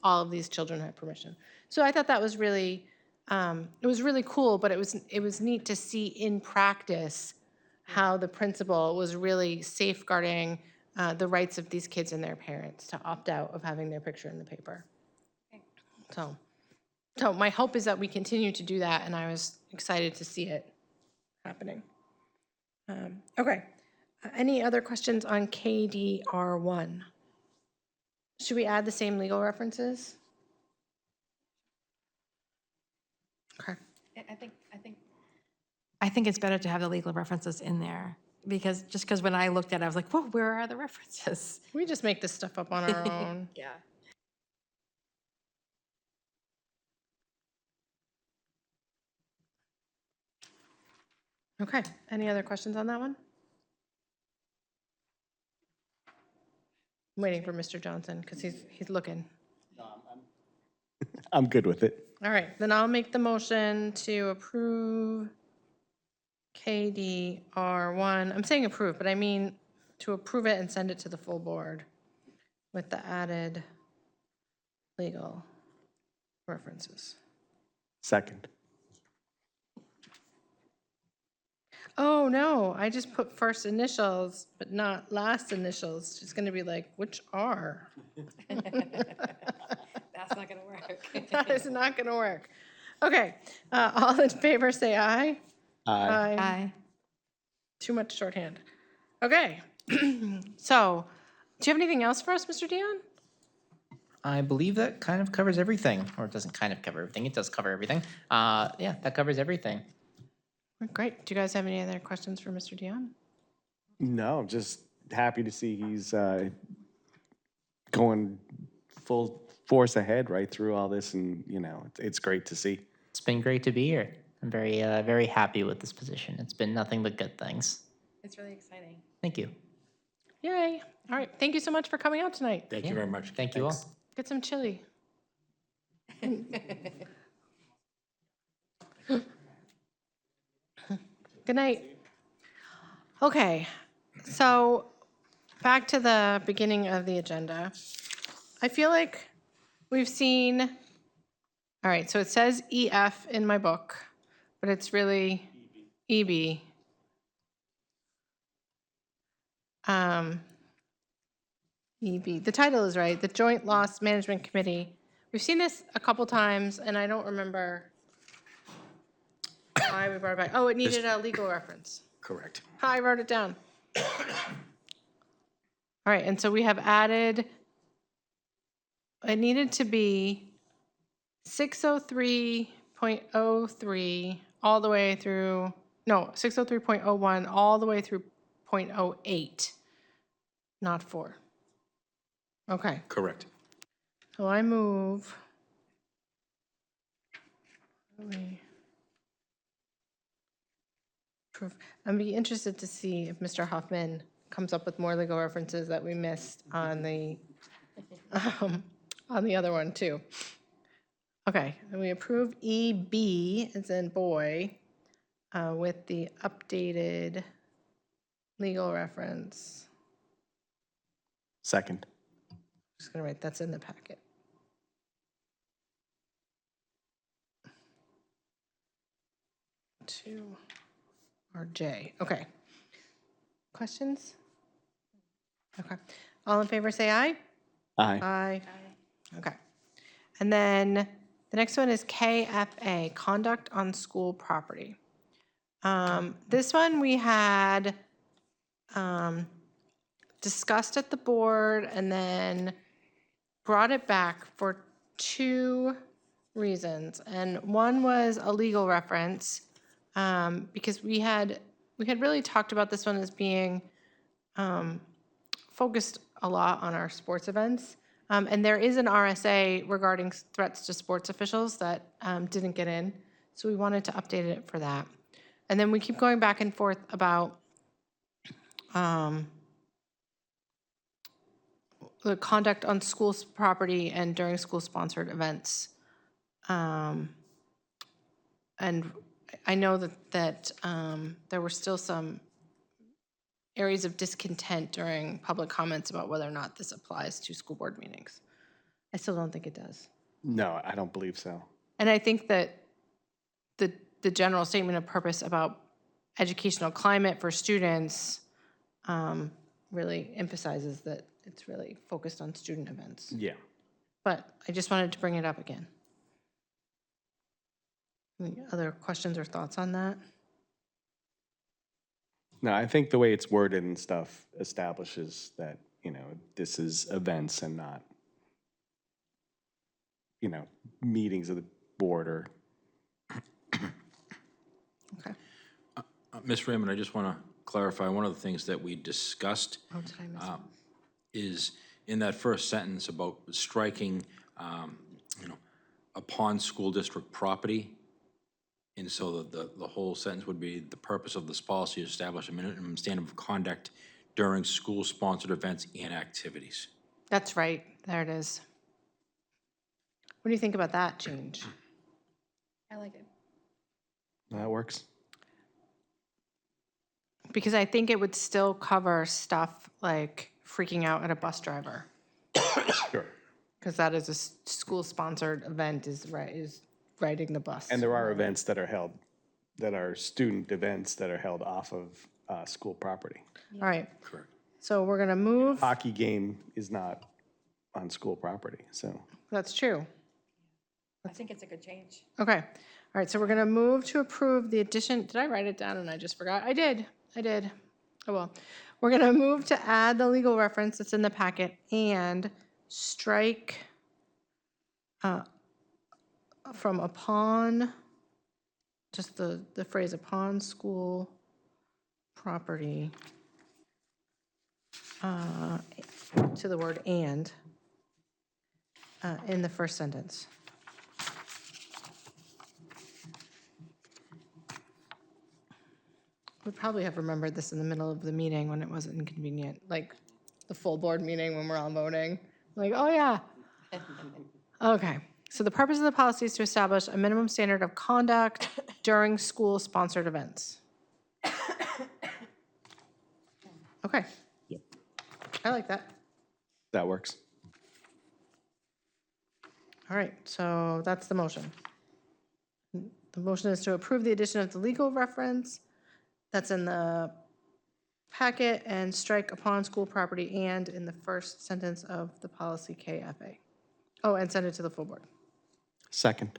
all of these children have permission. So I thought that was really, it was really cool, but it was neat to see in practice how the principal was really safeguarding the rights of these kids and their parents to opt out of having their picture in the paper. So my hope is that we continue to do that, and I was excited to see it happening. Okay. Any other questions on KDR1? Should we add the same legal references? Okay. I think it's better to have the legal references in there because when I looked at it, I was like, whoa, where are the references? We just make this stuff up on our own. Yeah. Okay. Any other questions on that one? I'm waiting for Mr. Johnson because he's looking. I'm good with it. All right, then I'll make the motion to approve KDR1. I'm saying approve, but I mean to approve it and send it to the full board with the added legal references. Second. Oh, no, I just put first initials, but not last initials. It's going to be like, which are? That is not going to work. Okay, all in favor, say aye. Aye. Aye. Too much shorthand. Okay, so, do you have anything else for us, Mr. Dion? I believe that kind of covers everything, or it doesn't kind of cover everything. It does cover everything. Yeah, that covers everything. Great. Do you guys have any other questions for Mr. Dion? No, just happy to see he's going full force ahead right through all this, and it's great to see. It's been great to be here. I'm very happy with this position. It's been nothing but good things. It's really exciting. Thank you. Yay. All right, thank you so much for coming out tonight. Thank you very much. Thank you all. Get some chili. Good night. Okay, so back to the beginning of the agenda. I feel like we've seen, all right, so it says EF in my book, but it's really EB. EB, the title is right, the Joint Loss Management Committee. We've seen this a couple times, and I don't remember why we brought it back. Oh, it needed a legal reference. Correct. I wrote it down. All right, and so we have added, it needed to be 603.03 all the way through, no, 603.01 all the way through .08, not 4. Okay, Correct. so I move. I'd be interested to see if Mr. Huffman comes up with more legal references that we missed on the other one too. Okay, and we approve EB as in boy with the updated legal reference. Second. Just gonna write that's in the packet. Two or J. Okay. Questions? Okay. All in favor, say aye. Aye. Aye. Okay. And then the next one is KFA, Conduct on School Property. This one we had discussed at the board and then brought it back for 2 reasons. And one was a legal reference, because we had really talked about this one as being focused a lot on our sports events. And there is an RSA regarding threats to sports officials that didn't get in. So we wanted to update it for that. And then we keep going back and forth about the conduct on school property and during school-sponsored events. And I know that there were still some areas of discontent during public comments about whether or not this applies to school board meetings. I still don't think it does. No, I don't believe so. And I think that the general statement of purpose about educational climate for students really emphasizes that it's really focused on student events. Yeah. But I just wanted to bring it up again. Any other questions or thoughts on that? No, I think the way it's worded and stuff establishes that, this is events and not, meetings of the board or. Okay. Ms. Raymond, I just want to clarify, one of the things that we discussed Oh, did I miss one? is in that first sentence about striking, upon school district property. And so the whole sentence would be, the purpose of this policy is to establish a minimum standard of conduct during school-sponsored events and activities. That's right. There it is. What do you think about that change? I like it. That works. Because I think it would still cover stuff like freaking out at a bus driver. Sure. Because that is a school-sponsored event, is riding the bus. And there are events that are held, that are student events that are held off of school property. All right, Correct. so we're gonna move, Hockey game is not on school property, so. that's true. I think it's a good change. Okay, all right, so we're gonna move to approve the addition, did I write it down and I just forgot? I did. Oh well. We're gonna move to add the legal reference that's in the packet and strike from upon, just the phrase upon school property to the word and in the first sentence. We probably have remembered this in the middle of the meeting when it wasn't inconvenient, like the full board meeting when we're all voting. Like, oh yeah. Okay, so the purpose of the policy is to establish a minimum standard of conduct during school-sponsored events. Okay. Yep. I like that. That works. All right, so that's the motion. The motion is to approve the addition of the legal reference that's in the packet and strike upon school property and in the first sentence of the policy KFA. Oh, and send it to the full board. Second.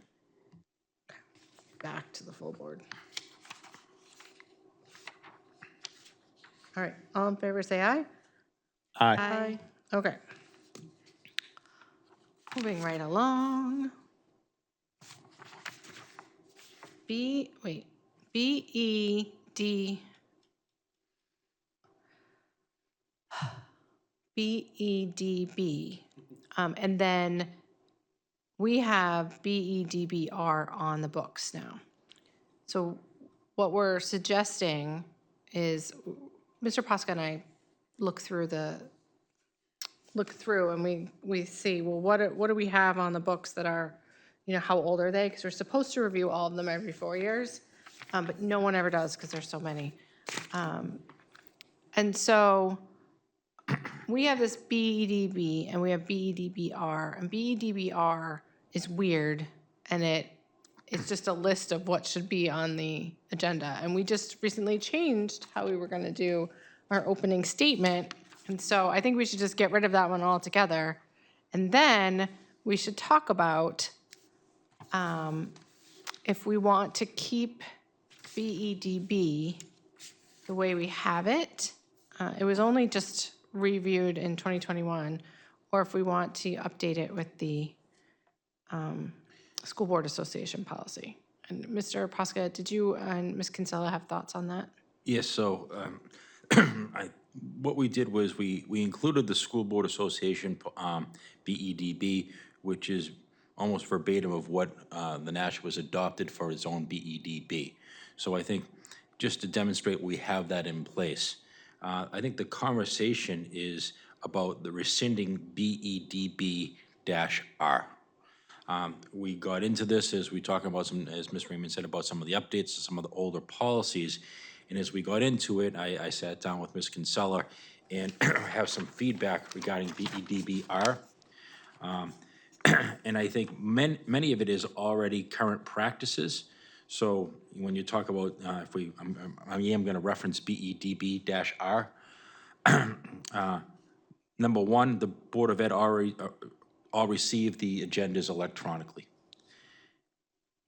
Back to the full board. All right, all in favor, say aye. Aye. Okay. Moving right along. BED. BEDB. And then we have BEDBR on the books now. So what we're suggesting is, Mr. Posca and I look through and we see, well, what do we have on the books that are, how old are they? Because we're supposed to review all of them every 4 years, but no one ever does because there's so many. And so we have this BEDB and we have BEDBR, and BEDBR is weird, and it's just a list of what should be on the agenda. And we just recently changed how we were going to do our opening statement, and so I think we should just get rid of that one altogether. And then we should talk about if we want to keep BEDB the way we have it. It was only just reviewed in 2021, or if we want to update it with the School Board Association policy. And Mr. Posca, did you and Ms. Kinsella have thoughts on that? Yes, so what we did was we included the School Board Association BEDB, which is almost verbatim of what the Nashua was adopted for its own BEDB. So I think just to demonstrate we have that in place. I think the conversation is about the rescinding BEDB-R. We got into this as we talked about some, as Ms. Raymond said, about some of the updates to some of the older policies. And as we got into it, I sat down with Ms. Kinsella and have some feedback regarding BEDB-R. And I think many of it is already current practices. So when you talk about, I am going to reference BEDB-R. Number one, the Board of Ed already all received the agendas electronically.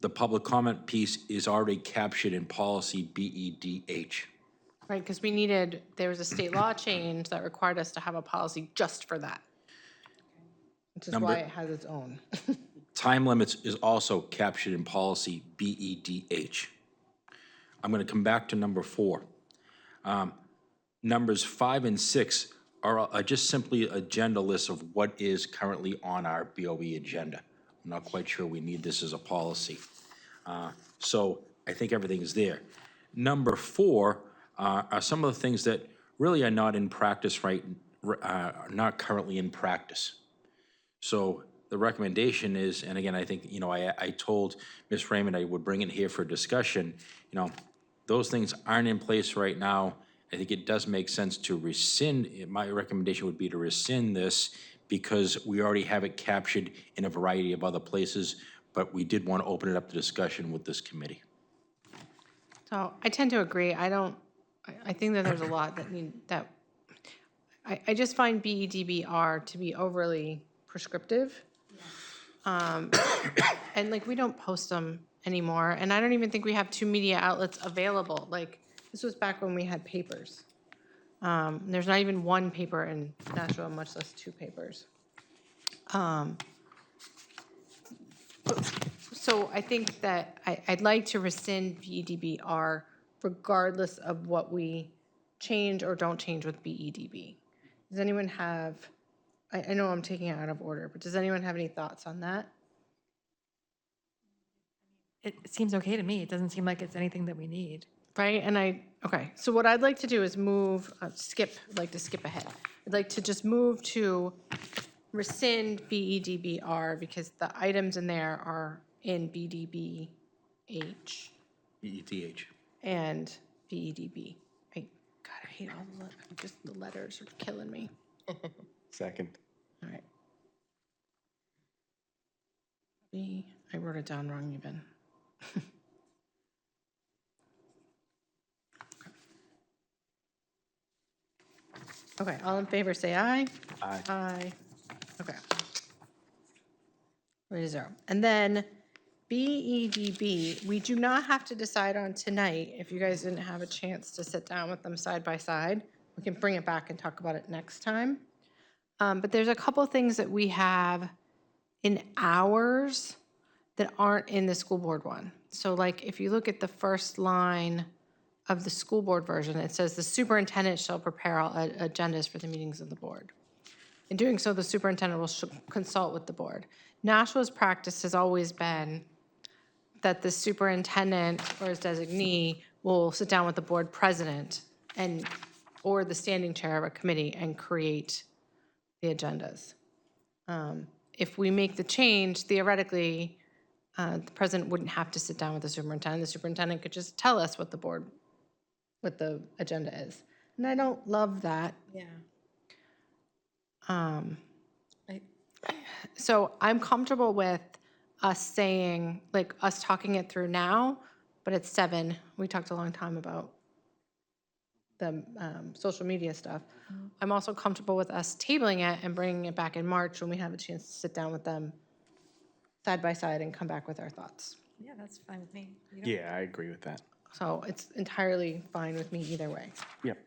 The public comment piece is already captured in policy BEDH. Right, because there was a state law change that required us to have a policy just for that, which is why it has its own. Time limits is also captured in policy BEDH. I'm going to come back to number 4. Numbers 5 and 6 are just simply agenda lists of what is currently on our BOE agenda. I'm not quite sure we need this as a policy. So I think everything is there. Number 4 are some of the things that really are not in practice not currently in practice. So the recommendation is, and again, I think, I told Ms. Raymond I would bring it here for discussion. Those things aren't in place right now. I think it does make sense to rescind. My recommendation would be to rescind this because we already have it captured in a variety of other places, but we did want to open it up to discussion with this committee. So I tend to agree. I think that there's a lot I just find BEDB-R to be overly prescriptive. And like, we don't post them anymore, and I don't even think we have two media outlets available. Like, this was back when we had papers. There's not even one paper in Nashua, much less two papers. So I think that I'd like to rescind BEDBR regardless of what we change or don't change with BEDB. Does anyone have, I know I'm taking it out of order, but does anyone have any thoughts on that? It seems okay to me. It doesn't seem like it's anything that we need. Right, and okay, so what I'd like to do is move, I'd like to skip ahead. I'd like to just move to rescind BEDBR because the items in there are in BDBH ETH. and BEDB. God, I hate all just the letters are killing me. Second. All right. I wrote it down wrong even. Okay, all in favor, say aye. Aye. Aye. Okay. 3-0. And then BEDB, we do not have to decide on tonight if you guys didn't have a chance to sit down with them side by side. We can bring it back and talk about it next time. But there's a couple things that we have in ours that aren't in the school board one. So like if you look at the first line of the school board version, it says the superintendent shall prepare all agendas for the meetings of the board. In doing so, the superintendent will consult with the board. Nashua's practice has always been that the superintendent or his designee will sit down with the board president or the standing chair of a committee and create the agendas. If we make the change, theoretically, the president wouldn't have to sit down with the superintendent. The superintendent could just tell us what the agenda is. And I don't love that. Yeah. So I'm comfortable with us saying, like, us talking it through now, but it's 7. We talked a long time about the social media stuff. I'm also comfortable with us tabling it and bringing it back in March when we have a chance to sit down with them side by side and come back with our thoughts. Yeah, that's fine with me. Yeah, I agree with that. So it's entirely fine with me either way. Yep.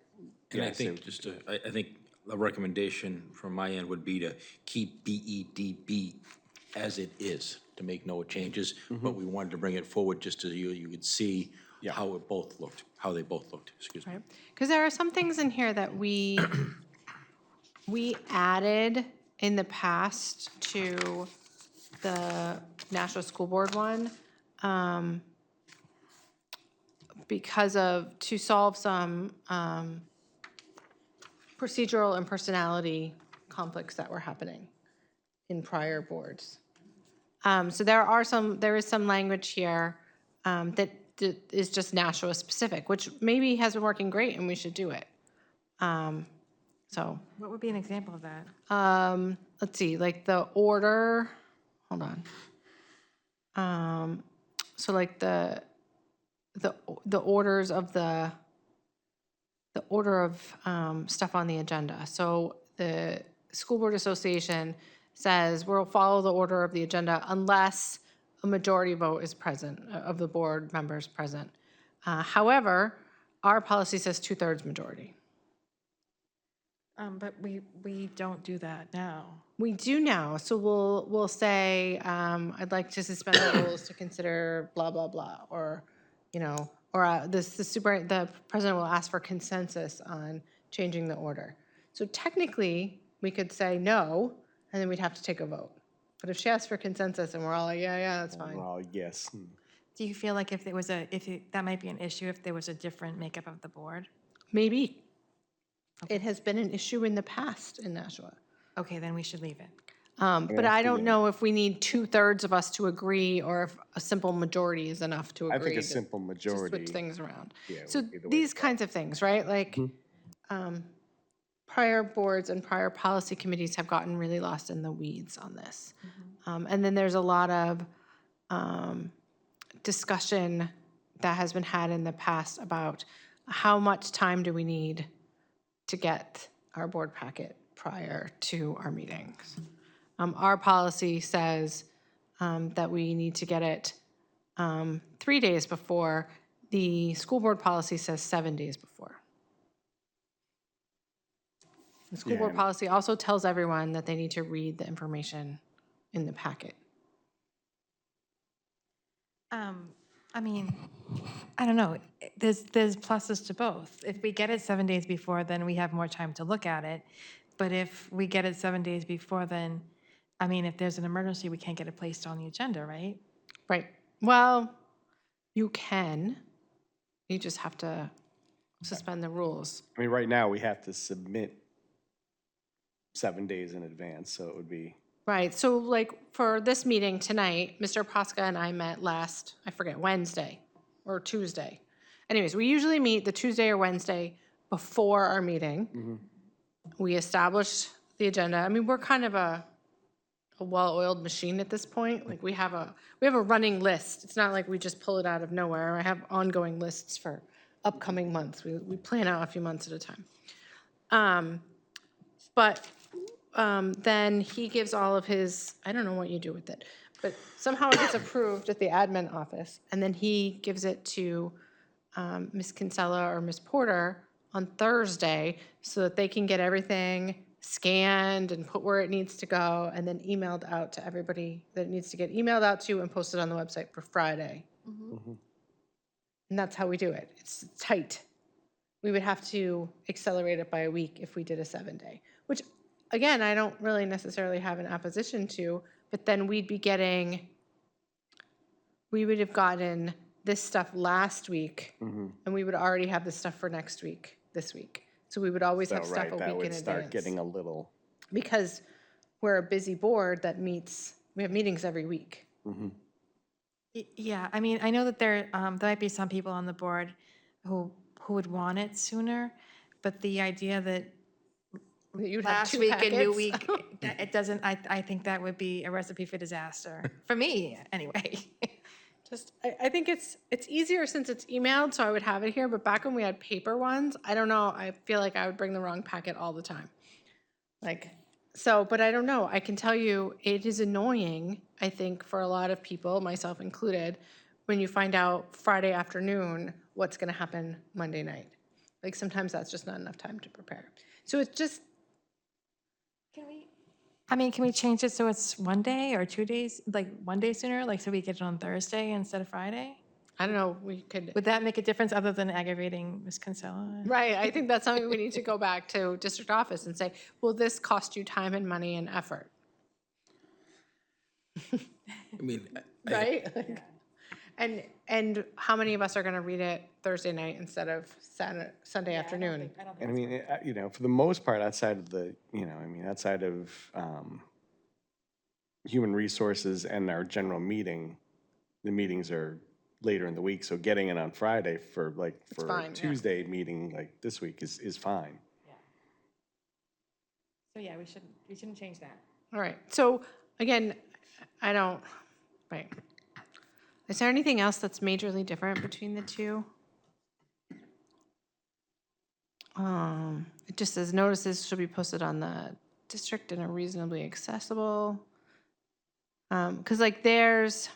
And Yeah, I think, I think a recommendation from my end would be to keep BEDB as it is, to make no changes, but we wanted to bring it forward just so you could see how they both looked, excuse me. Right? Because there are some things in here that we added in the past to the National School Board one to solve some procedural and personality conflicts that were happening in prior boards. So there is some language here that is just Nashua specific, which maybe has been working great and we should do it. So, What would be an example of that? let's see, like the order, hold on. So like the orders of the order of stuff on the agenda. So the School Board Association says we'll follow the order of the agenda unless a majority vote is present, of the board members present. However, our policy says 2/3 majority. But we don't do that now. We do now, so we'll say, I'd like to suspend the rules to consider blah, blah, blah, or, the president will ask for consensus on changing the order. So technically, we could say no, and then we'd have to take a vote. But if she asks for consensus and we're all like, yeah, that's fine. Well, yes. Do you feel like if that might be an issue if there was a different makeup of the board? Maybe. It has been an issue in the past in Nashua. Okay, then we should leave it. But I don't know if we need 2/3 of us to agree or if a simple majority is enough to agree. I think a to- simple to majority. switch things around. Yeah, So would be the way these to go. kinds of things, right? Like, prior boards and prior policy committees have gotten really lost in the weeds on this. And then there's a lot of discussion that has been had in the past about how much time do we need to get our board packet prior to our meetings. Our policy says that we need to get it 3 days before. The school board policy says 7 days before. The school board and- policy also tells everyone that they need to read the information in the packet. I mean, I don't know, there's pluses to both. If we get it 7 days before, then we have more time to look at it. But if we get it 7 days before, then, I mean, if there's an emergency, we can't get it placed on the agenda, right? Right. Well, you can. You just have to suspend the rules. I mean, right now, we have to submit 7 days in advance, so it would be, Right, so like for this meeting tonight, Mr. Posca and I met last, I forget, Wednesday or Tuesday. Anyways, we usually meet the Tuesday or Wednesday before our meeting. We establish the agenda. I mean, we're kind of a well-oiled machine at this point. Like we have a running list. It's not like we just pull it out of nowhere. I have ongoing lists for upcoming months. We plan out a few months at a time. But then he gives all of his, I don't know what you do with it, but somehow it gets approved at the admin office, and then he gives it to Ms. Kinsella or Ms. Porter on Thursday so that they can get everything scanned and put where it needs to go, and then emailed out to everybody that it needs to get emailed out to and posted on the website for Friday. And that's how we do it. It's tight. We would have to accelerate it by a week if we did a 7-day, which, again, I don't really necessarily have an opposition to, but then we would have gotten this stuff last week, and we would already have this stuff for next week, this week. So we would always so, have stuff right, a that week would in start advance. getting a little, Because we're a busy board that meets, we have meetings every week. Yeah, I mean, I know that there might be some people on the board who would want it sooner, but the idea that You'd have last 2 week and new packets. week, it doesn't, I think that would be a recipe for disaster, for me, anyway. Just, I think it's easier since it's emailed, so I would have it here, but back when we had paper ones, I don't know, I feel like I would bring the wrong packet all the time. Like, so, but I don't know, I can tell you, it is annoying, I think, for a lot of people, myself included, when you find out Friday afternoon what's gonna happen Monday night. Like, sometimes that's just not enough time to prepare. So it's just, Can we change it so it's 1 day or 2 days, like 1 day sooner, like so we get it on Thursday instead of Friday? I don't know, we could, Would that make a difference other than aggravating Ms. Kinsella? right, I think that's something we need to go back to district office and say, will this cost you time and money and effort? I mean, Right? And how many of us are gonna read it Thursday night instead of Sunday afternoon? and I mean, you know, for the most part, outside of the, you know, I mean, outside of human resources and our general meeting, the meetings are later in the week, so getting it on Friday for like, for a fine, yeah. Tuesday meeting like this week is fine. So yeah, we shouldn't change that. All right, so again, I don't, right. Is there anything else that's majorly different between the two? It just says notices should be posted on the district and are reasonably accessible. Because like there's,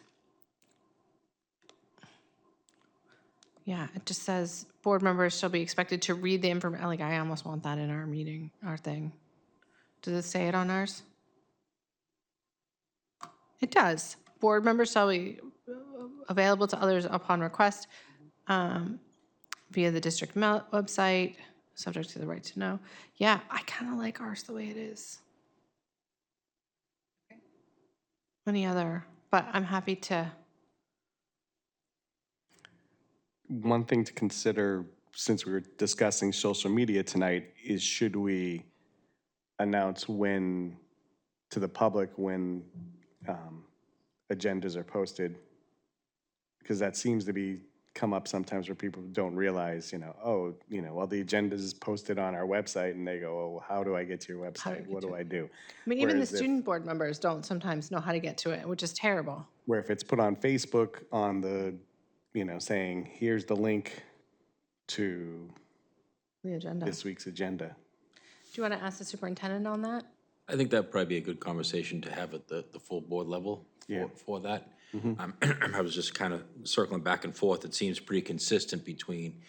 yeah, it just says board members shall be expected to read the information, like I almost want that in our meeting, our thing. Does it say it on ours? It does. Board members shall be available to others upon request via the district website, subject to the right to know. Yeah, I kind of like ours the way it is. Any other, but I'm happy to, One thing to consider, since we were discussing social media tonight, is should we announce when, to the public, when agendas are posted? Because that seems to be, come up sometimes where people don't realize, you know, oh, you know, well, the agenda is posted on our website, and they go, oh, how do I get to your website? What do I do? I mean, even the Whereas if- student board members don't sometimes know how to get to it, which is terrible. Where if it's put on Facebook on the, you know, saying, here's the link to The agenda. this week's agenda. Do you want to ask the superintendent on that? I think that'd probably be a good conversation to have at the full board level for that. I was just kind of circling back and forth. It seems pretty consistent between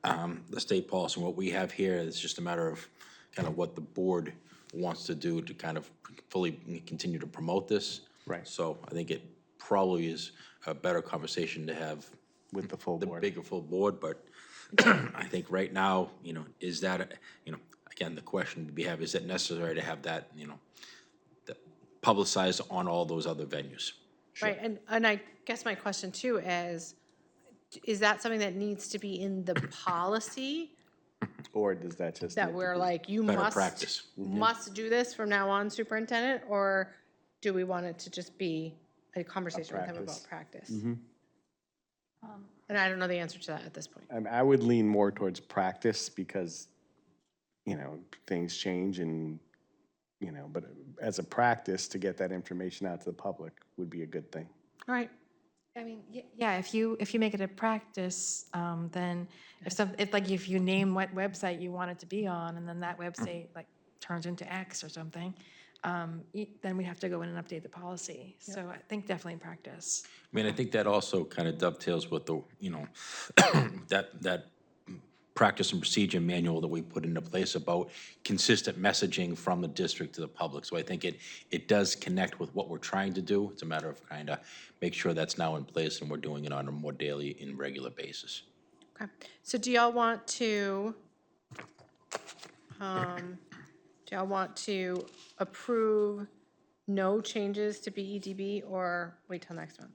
the state policy and what we have here. It's just a matter of kind of what the board wants to do to kind of fully continue to promote this. Right. So I think it probably is a better conversation to have With the full board. bigger full board, but I think right now, is that, again, the question we have, is it necessary to have that, publicized on all those other venues? Right, and I guess my question too is that something that needs to be in the policy? Or does that just? That need to we're be- like, you Better must, practice. must do this from now on, superintendent? Or do we want it to just be a conversation with him about practice? And I don't know the answer to that at this point. I would lean more towards practice because, things change and, but as a practice to get that information out to the public would be a good thing. All right, I mean, yeah, if you make it a practice, then if you name what website you want it to be on, and then that website like turns into X or something, then we have to go in and update the policy. So I think definitely practice. I mean, I think that also kind of dovetails with the, that practice and procedure manual that we put into place about consistent messaging from the district to the public. So I think it does connect with what we're trying to do. It's a matter of kind of make sure that's now in place and we're doing it on a more daily and regular basis. okay. So do y'all want to approve no changes to BEDB or wait till next month?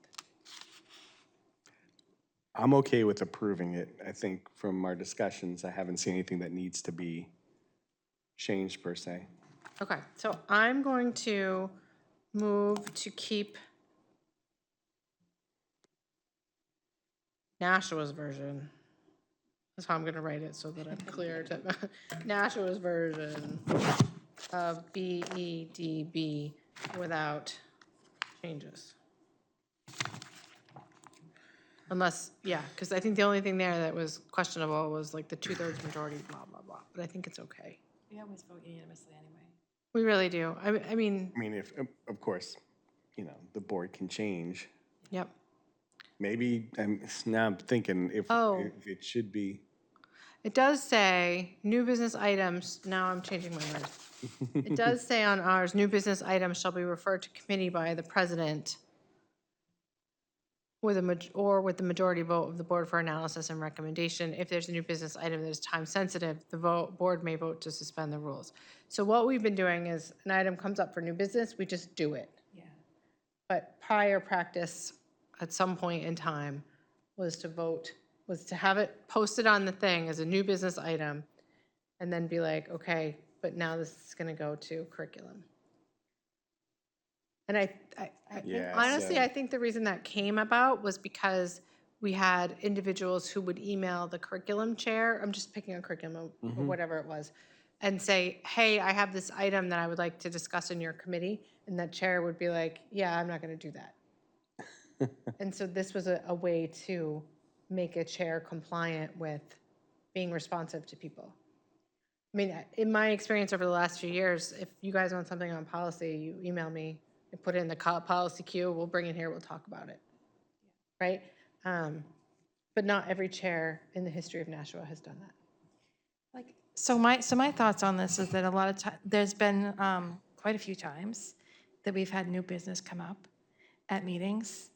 I'm okay with approving it. I think from our discussions, I haven't seen anything that needs to be changed per se. Okay, so I'm going to move to keep Nashua's version. That's how I'm gonna write it so that I'm clear to, Nashua's version of BEDB without changes. Unless, yeah, because I think the only thing there that was questionable was like the 2/3 majority, blah, blah, blah, but I think it's okay. We always vote unanimously anyway. We really do. I mean, I mean, if, of course, the board can change. yep. Maybe, now I'm thinking if it should be, It does say, new business items, now I'm changing my words. It does say on ours, new business items shall be referred to committee by the president with with the majority vote of the board for analysis and recommendation. If there's a new business item that is time sensitive, the board may vote to suspend the rules. So what we've been doing is an item comes up for new business, we just do it. Yeah. But prior practice at some point in time was to have it posted on the thing as a new business item and then be like, okay, but now this is gonna go to curriculum. And Yeah, honestly, so- I think the reason that came about was because we had individuals who would email the curriculum chair, I'm just picking a curriculum or whatever it was, and say, hey, I have this item that I would like to discuss in your committee, and that chair would be like, yeah, I'm not gonna do that. And so this was a way to make a chair compliant with being responsive to people. I mean, in my experience over the last few years, if you guys want something on policy, you email me, I put it in the policy queue, we'll bring it here, we'll talk about it, right? But not every chair in the history of Nashua has done that. So my thoughts on this is that a lot of time, there's been quite a few times that we've had new business come up at meetings,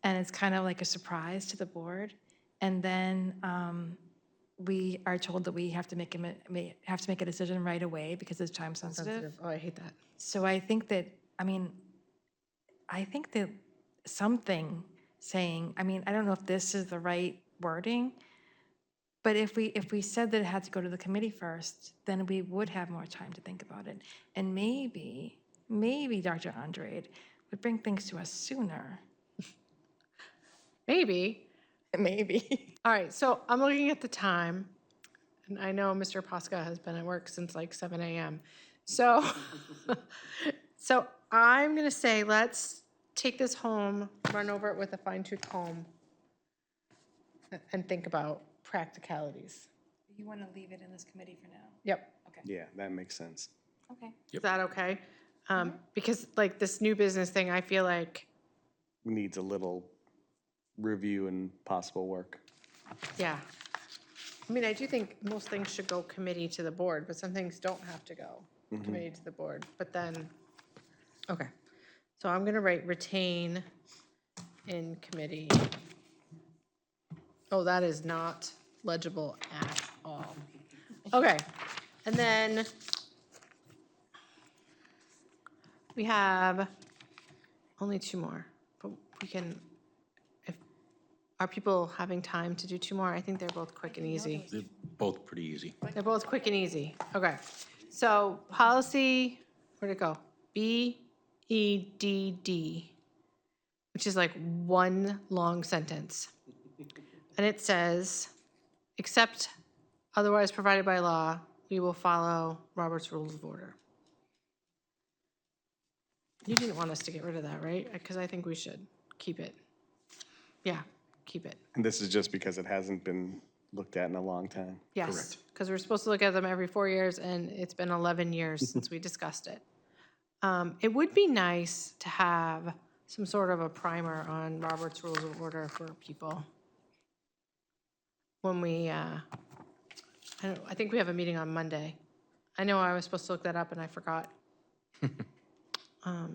and it's kind of like a surprise to the board. And then we are told that we have to make a decision right away because it's time sensitive. Oh, I hate that. So I think that something saying, I don't know if this is the right wording, but if we said that it had to go to the committee first, then we would have more time to think about it. And maybe Dr. Andrade would bring things to us sooner. Maybe. Maybe. All right, so I'm looking at the time, and I know Mr. Posca has been at work since like 7 a.m. So, so I'm gonna say, let's take this home, run over it with a fine-tooth comb, and think about practicalities. You want to leave it in this committee for now? Yep, Okay. Yeah, that makes sense. Okay. is that okay? Because like this new business thing, I feel like, Needs a little review and possible work. yeah. I mean, I do think most things should go committee to the board, but some things don't have to go committee to the board. But then, okay. So I'm gonna write retain in committee. Oh, that is not legible at all. Okay, and then we have only two more, but we can, if, are people having time to do two more? I think they're both quick and easy. They're both pretty easy. They're both quick and easy. Okay. So policy, where'd it go? BEDD, which is like one long sentence. And it says, except otherwise provided by law, we will follow Robert's Rules of Order. You didn't want us to get rid of that, right? Because I think we should keep it. Yeah, keep it. And this is just because it hasn't been looked at in a long time. Yes, Correct. because we're supposed to look at them every 4 years, and it's been 11 years since we discussed it. It would be nice to have some sort of a primer on Robert's Rules of Order for people. When we, I think we have a meeting on Monday. I know I was supposed to look that up and I forgot. I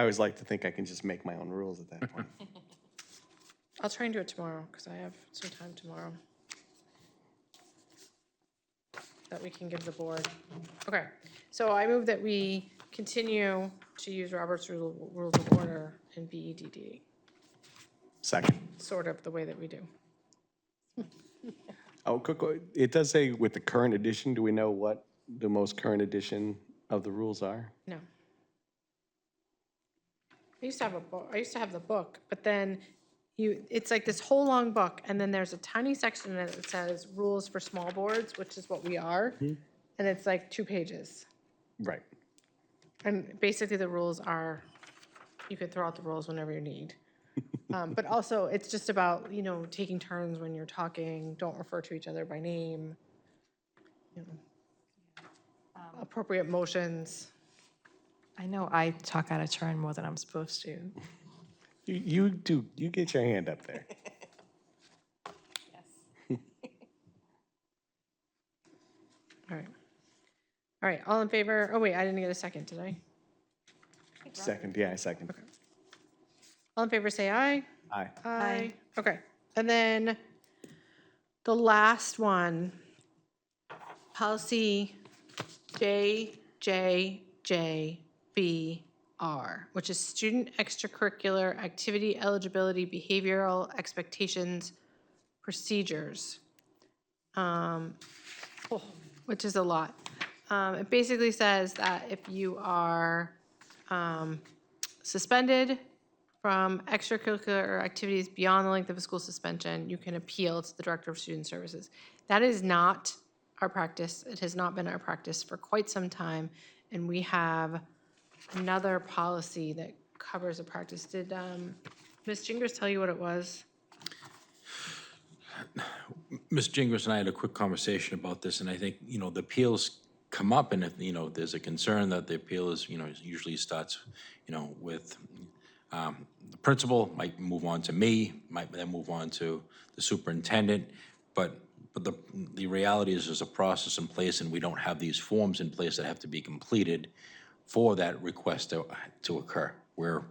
always like to think I can just make my own rules at that point. I'll try and do it tomorrow, because I have some time tomorrow that we can give the board. Okay, so I move that we continue to use Robert's Rules of Order in BEDD, Second. sort of the way that we do. Oh, it does say with the current edition, do we know what the most current edition of the rules are? No. I used to have a book, I used to have the book, but then it's like this whole long book, and then there's a tiny section in it that says rules for small boards, which is what we are, and it's like 2 pages. Right. And basically the rules are, you could throw out the rules whenever you need. But also, it's just about, taking turns when you're talking, don't refer to each other by name, appropriate motions. I know I talk out of turn more than I'm supposed to. You get your hand up there. All right. All right, all in favor? Oh, wait, I didn't get a second, did I? Second, yeah, second. All in favor, say aye. Aye. Aye. Okay, and then the last one, policy JJJBR, which is student extracurricular activity eligibility, behavioral expectations, procedures, which is a lot. It basically says that if you are suspended from extracurricular activities beyond the length of a school suspension, you can appeal to the Director of Student Services. That is not our practice. It has not been our practice for quite some time, and we have another policy that covers a practice. Did Ms. Jingers tell you what it was? Ms. Jingles and I had a quick conversation about this, and I think, the appeals come up, and if, there's a concern that the appeal is, usually starts, with the principal, might move on to me, might then move on to the superintendent, but the reality is there's a process in place, and we don't have these forms in place that have to be completed for that request to occur. We're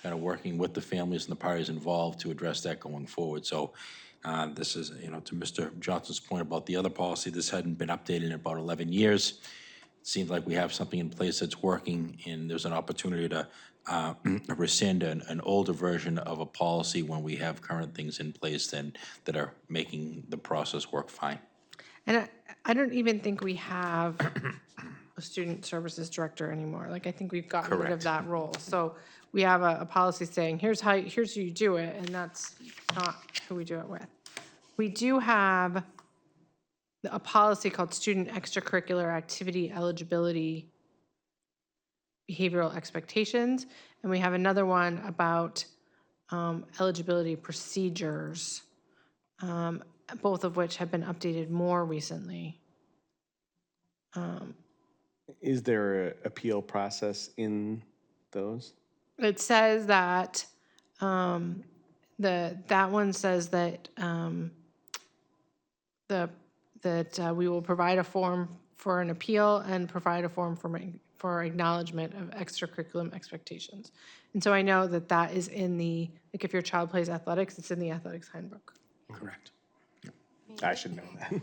kind of working with the families and the parties involved to address that going forward. So this is, to Mr. Johnson's point about the other policy, this hadn't been updated in about 11 years. It seems like we have something in place that's working, and there's an opportunity to rescind an older version of a policy when we have current things in place that are making the process work fine. And I don't even think we have a student services director anymore. Like, I think we've gotten rid of Correct. that role. So we have a policy saying, here's who you do it, and that's not who we do it with. We do have a policy called student extracurricular activity eligibility behavioral expectations, and we have another one about eligibility procedures, both of which have been updated more recently. Is there a appeal process in those? It says that, that one says that, we will provide a form for an appeal and provide a form for acknowledgement of extracurriculum expectations. And so I know that that is in the, like, if your child plays athletics, it's in the athletics handbook. Correct. I should know that.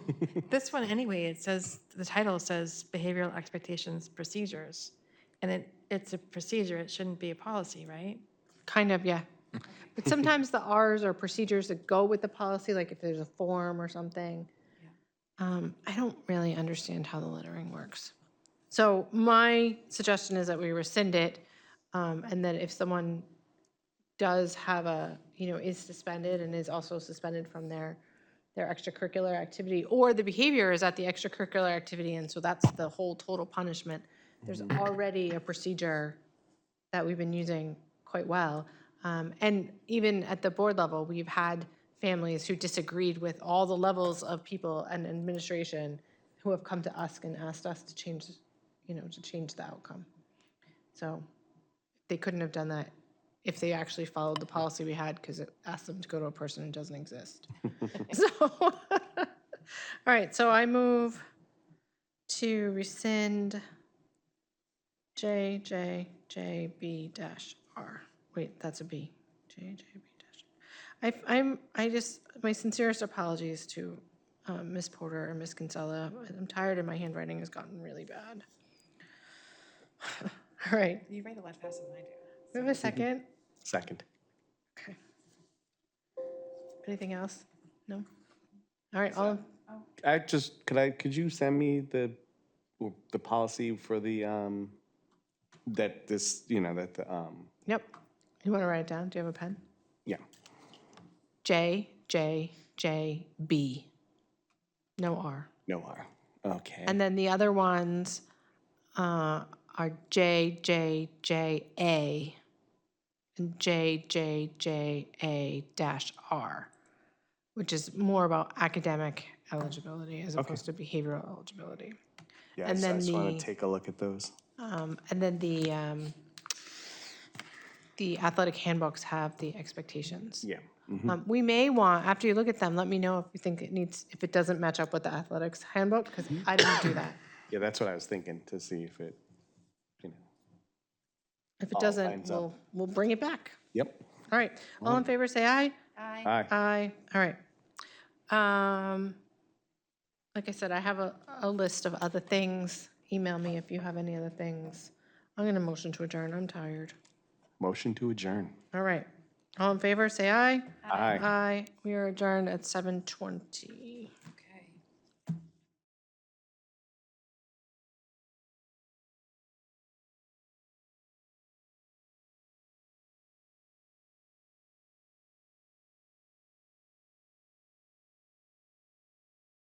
This one, anyway, it says, the title says behavioral expectations procedures. And it's a procedure, it shouldn't be a policy, right? Kind of, yeah. But sometimes the Rs are procedures that go with the policy, like if there's a form or something. I don't really understand how the lettering works. So my suggestion is that we rescind it, and that if someone does have is suspended and is also suspended from their extracurricular activity, or the behavior is at the extracurricular activity, and so that's the whole total punishment. There's already a procedure that we've been using quite well. And even at the board level, we've had families who disagreed with all the levels of people and administration who have come to us and asked us to change, to change the outcome. So they couldn't have done that if they actually followed the policy we had, because it asked them to go to a person who doesn't exist. So, all right, so I move to rescind JJJB-R. Wait, that's a B. JJB-R. My sincerest apologies to Ms. Porter and Ms. Kinsella. I'm tired and my handwriting has gotten really bad. All right, You write a lot faster than I do. we have a second? Second. Okay. Anything else? No? All right, all, Could you send me the policy for the, that this, that the, yep. You want to write it down? Do you have a pen? yeah. JJJB. No R. No R. Okay. And then the other ones are JJJA and JJJA-R, which is more about academic eligibility as opposed to behavioral eligibility. Yeah, and I then just want the- to take a look at those. And then the athletic handbooks have the expectations. Yeah. We may want, after you look at them, let me know if you think if it doesn't match up with the athletics handbook, because I didn't do that. Yeah, that's what I was thinking, to see if it, If it All doesn't, lines up. we'll bring it back. Yep. All right, all in favor, say aye. Aye. Aye. Aye, all right. Like I said, I have a list of other things. Email me if you have any other things. I'm gonna motion to adjourn, I'm tired. Motion to adjourn. All right, all in favor, say aye. Aye. Aye, we are adjourned at 7:20.